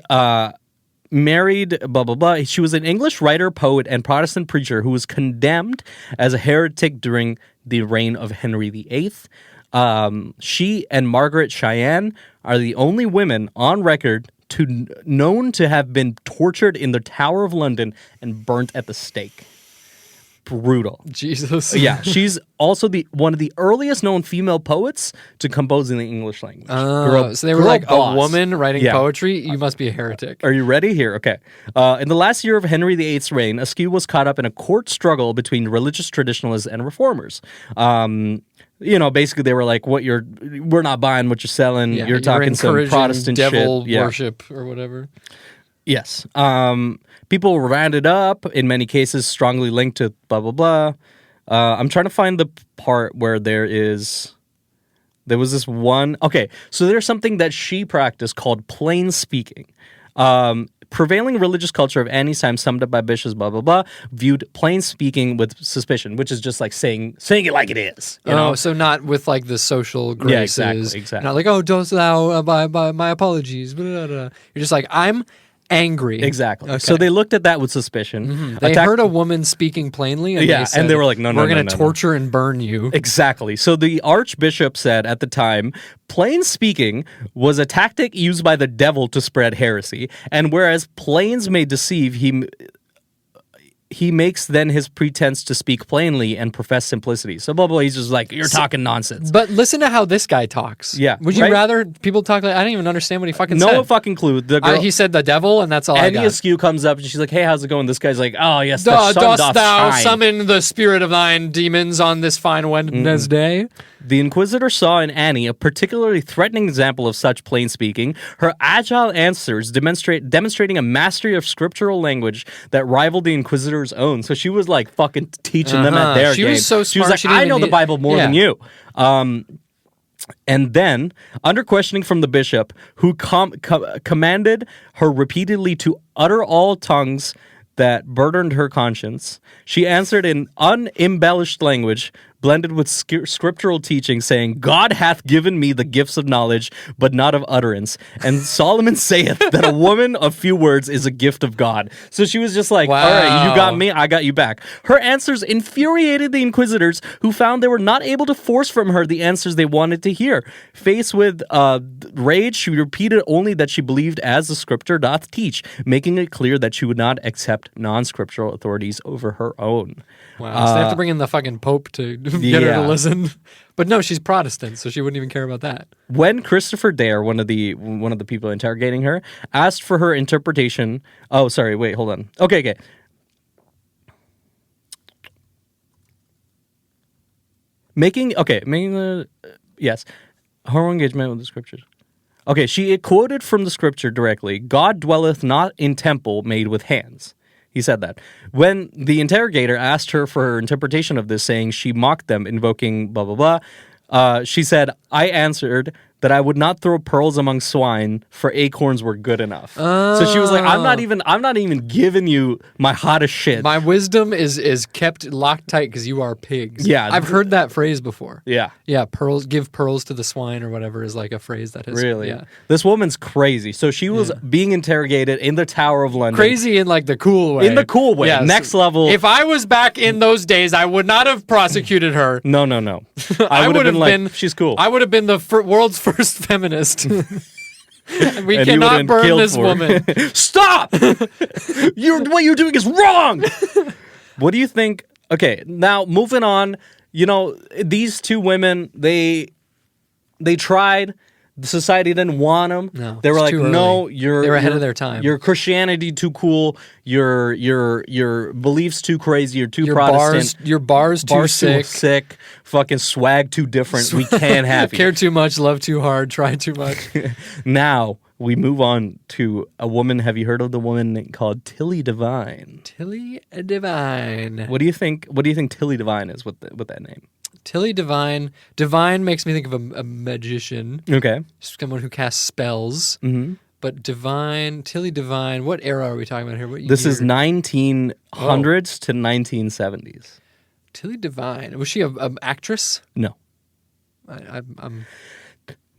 married, blah, blah, blah. She was an English writer, poet, and Protestant preacher who was condemned as a heretic during the reign of Henry VIII. She and Margaret Cheyenne are the only women on record known to have been tortured in the Tower of London and burnt at the stake. Brutal. Jesus. Yeah, she's also one of the earliest known female poets to compose in the English language. So they were like boss. A woman writing poetry? You must be a heretic. Are you ready? Here, okay. In the last year of Henry VIII's reign, Askew was caught up in a court struggle between religious traditionalists and reformers. Basically they were like, we're not buying what you're selling. You're talking some Protestant devil shit. worship or whatever. Yes. People rounded up, in many cases, strongly linked to blah, blah, blah. I'm trying to find the part where there was this one. Okay, so there's something that she practiced called plain speaking. Prevailing religious culture of Annie's time, summed up by bishops, blah, blah, blah, viewed plain speaking with suspicion, which is just like saying it like it is. You know? So not with like the social graces. Yeah, exactly. Not like, dost thou by my apologies. Blah, blah, blah. You're just like, I'm angry. Exactly. Okay. So they looked at that with suspicion. Mm-hmm. They heard a woman speaking plainly, and they said, and they were like, no, we're going to torture and burn you. Exactly. So the archbishop said at the time, plain speaking was a tactic used by the devil to spread heresy, and whereas plains may deceive, he makes then his pretense to speak plainly and profess simplicity. So blah, blah, he's just like, you're talking nonsense. But listen to how this guy talks. Yeah. Would you rather people talk like, I don't even understand what he fucking said. No fucking clue. The girl, he said the devil, and that's all I got. Annie Askew comes up and she's like, hey, how's it going? This guy's like, oh, yes, Dost thou shine. summon the spirit of thine demons on this fine Wednesday? The Inquisitor saw in Annie a particularly threatening example of such plain speaking. Her agile answers demonstrating a mastery of scriptural language that rivaled the Inquisitor's own. So she was like fucking teaching them at their game. She was so smart. She was like, I know the Bible more than you. And then, under questioning from the bishop, who commanded her repeatedly to utter all tongues that burdened her conscience, she answered in unembellished language, blended with scriptural teaching, saying, God hath given me the gifts of knowledge, but not of utterance. And Solomon saith that a woman of few words is a gift of God. So she was just like, all right, you got me, I got you back. Her answers infuriated the inquisitors, who found they were not able to force from her the answers they wanted to hear. Faced with rage, she repeated only that she believed as the scripture doth teach, making it clear that she would not accept non-scriptural authorities over her own. Wow, so they have to bring in the fucking Pope to get her to listen. But no, she's Protestant, so she wouldn't even care about that. When Christopher Dare, one of the people interrogating her, asked for her interpretation... Oh, sorry, wait, hold on. Okay. Yes. Her engagement with the scriptures. Okay, she quoted from the scripture directly, God dwelleth not in temple made with hands. He said that. When the interrogator asked her for her interpretation of this, saying she mocked them, invoking blah, blah, blah, she said, I answered that I would not throw pearls among swine, for acorns were good enough. So she was like, I'm not even giving you my hottest shit. My wisdom is kept locked tight because you are pigs. Yeah. I've heard that phrase before. Yeah. Yeah, give pearls to the swine or whatever is like a phrase that has... Really? Yeah. This woman's crazy. So she was being interrogated in the Tower of London. Crazy in like the cool way. In the cool way. Yes. Next level. If I was back in those days, I would not have prosecuted her. No. I would have been like, she's cool. I would have been the world's first feminist. We cannot burn this woman. Stop! What you're doing is wrong! What do you think? Okay, now moving on. You know, these two women, they tried. The society didn't want them. No, they were like, no, they were ahead of their time. Your Christianity too cool. Your beliefs too crazy. You're too Protestant. Your bars too sick. Fucking swag too different. We can't have you. Care too much, love too hard, try too much. Now we move on to a woman. Have you heard of the woman called Tilly Devine? Tilly Devine. What do you think? What do you think Tilly Devine is with that name? Tilly Devine. Divine makes me think of a magician. Okay. Someone who casts spells. Mm-hmm. But Tilly Devine, what era are we talking about here? What this year? Is 1900s to 1970s. Tilly Devine. Was she an actress? No. I'm...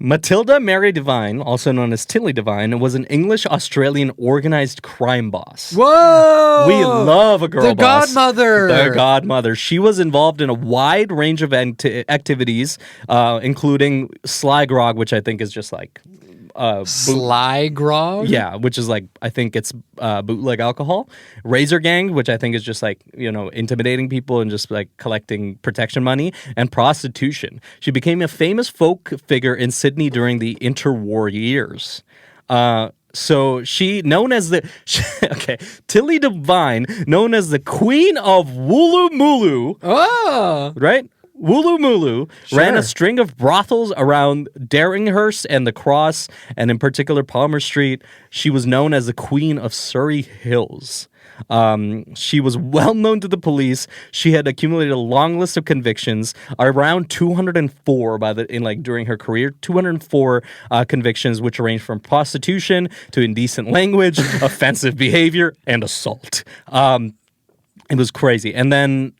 Matilda Mary Devine, also known as Tilly Devine, was an English-Australian organized crime boss. Whoa! We love a girl boss. The godmother. She was involved in a wide range of activities, including Sly Grog, which I think is just like... Sly Grog? Yeah, which is like, I think it's bootleg alcohol. Razor Gang, which I think is just like, intimidating people and just like collecting protection money. And prostitution. She became a famous folk figure in Sydney during the interwar years. So she, known as Tilly Devine, known as the Queen of Woolloomooloo. Oh! Right? Woolloomooloo ran a string of brothels around Darringhurst and the Cross, and in particular Palmer Street. She was known as the Queen of Surrey Hills. She was well known to the police. She had accumulated a long list of convictions, around 204 during her career. 204 convictions, which ranged from prostitution to indecent language, offensive behavior, and assault. It was crazy. And then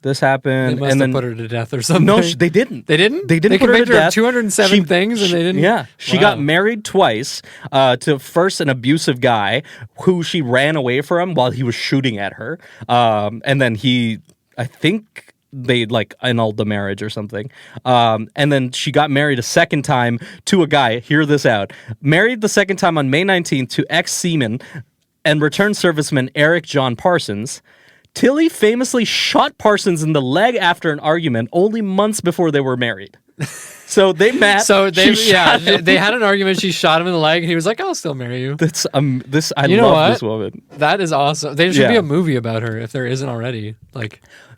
this happened. They must have put her to death or something. No, they didn't. They didn't? They put her to death. 207 things and they didn't? Yeah. She got married twice to first an abusive guy who she ran away from while he was shooting at her. And then I think they annulled the marriage or something. And then she got married a second time to a guy. Hear this out. Married the second time on May 19th to ex-seaman and returned serviceman Eric John Parsons. Tilly famously shot Parsons in the leg after an argument only months before they were married. So they met. They had an argument. She shot him in the leg, and he was like, "I'll still marry you." I love this woman. That is awesome. There should be a movie about her if there isn't already.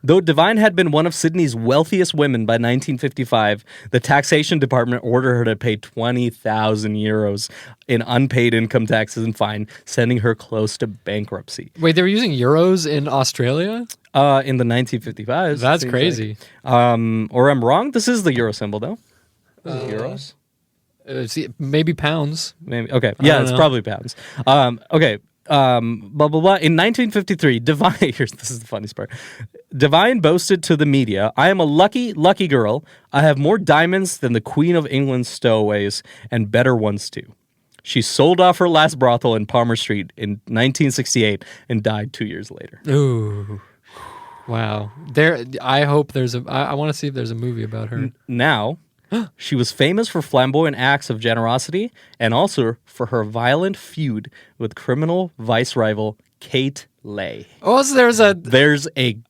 Though Devine had been one of Sydney's wealthiest women by 1955, the taxation department ordered her to pay 20,000 euros in unpaid income taxes and fine, sending her close to bankruptcy. Wait, they were using euros in Australia? In the 1955s. That's crazy. Or I'm wrong? This is the euro symbol, though. Is it euros? Maybe pounds. Maybe. Okay. Yeah, it's probably pounds. Okay. Blah, blah, blah. In 1953, Devine, this is the funniest part. Devine boasted to the media, "I am a lucky, lucky girl. I have more diamonds than the Queen of England's stowaways, and better ones too." She sold off her last brothel in Palmer Street in 1968 and died 2 years later. Ooh. Wow. I hope I want to see if there's a movie about her. Now, she was famous for flamboyant acts of generosity and also for her violent feud with criminal vice rival Kate Leigh. Oh, so there's a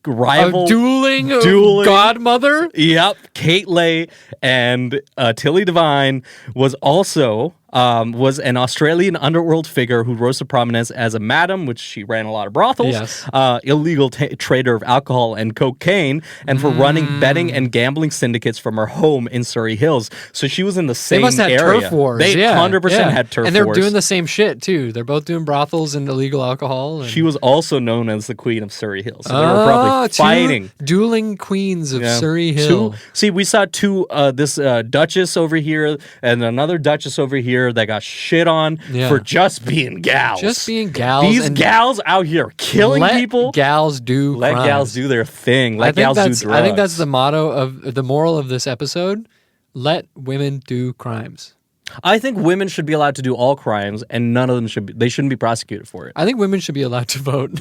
rival. A dueling godmother? Yep. Kate Leigh and Tilly Devine was also was an Australian underworld figure who rose to prominence as a madam, which she ran a lot of brothels, illegal trader of alcohol and cocaine, and for running betting and gambling syndicates from her home in Surrey Hills. So she was in the same area. They must have turf wars. They 100% had turf wars. And they're doing the same shit, too. They're both doing brothels and illegal alcohol. She was also known as the Queen of Surrey Hills. So they were probably fighting. Dueling queens of Surrey Hill. We saw this Duchess over here and another Duchess over here that got shit on for just being gals. These gals out here killing people. Let gals do their thing. Let gals do drugs. I think that's the moral of this episode. Let women do crimes. I think women should be allowed to do all crimes, and none of them shouldn't be prosecuted for it. I think women should be allowed to vote.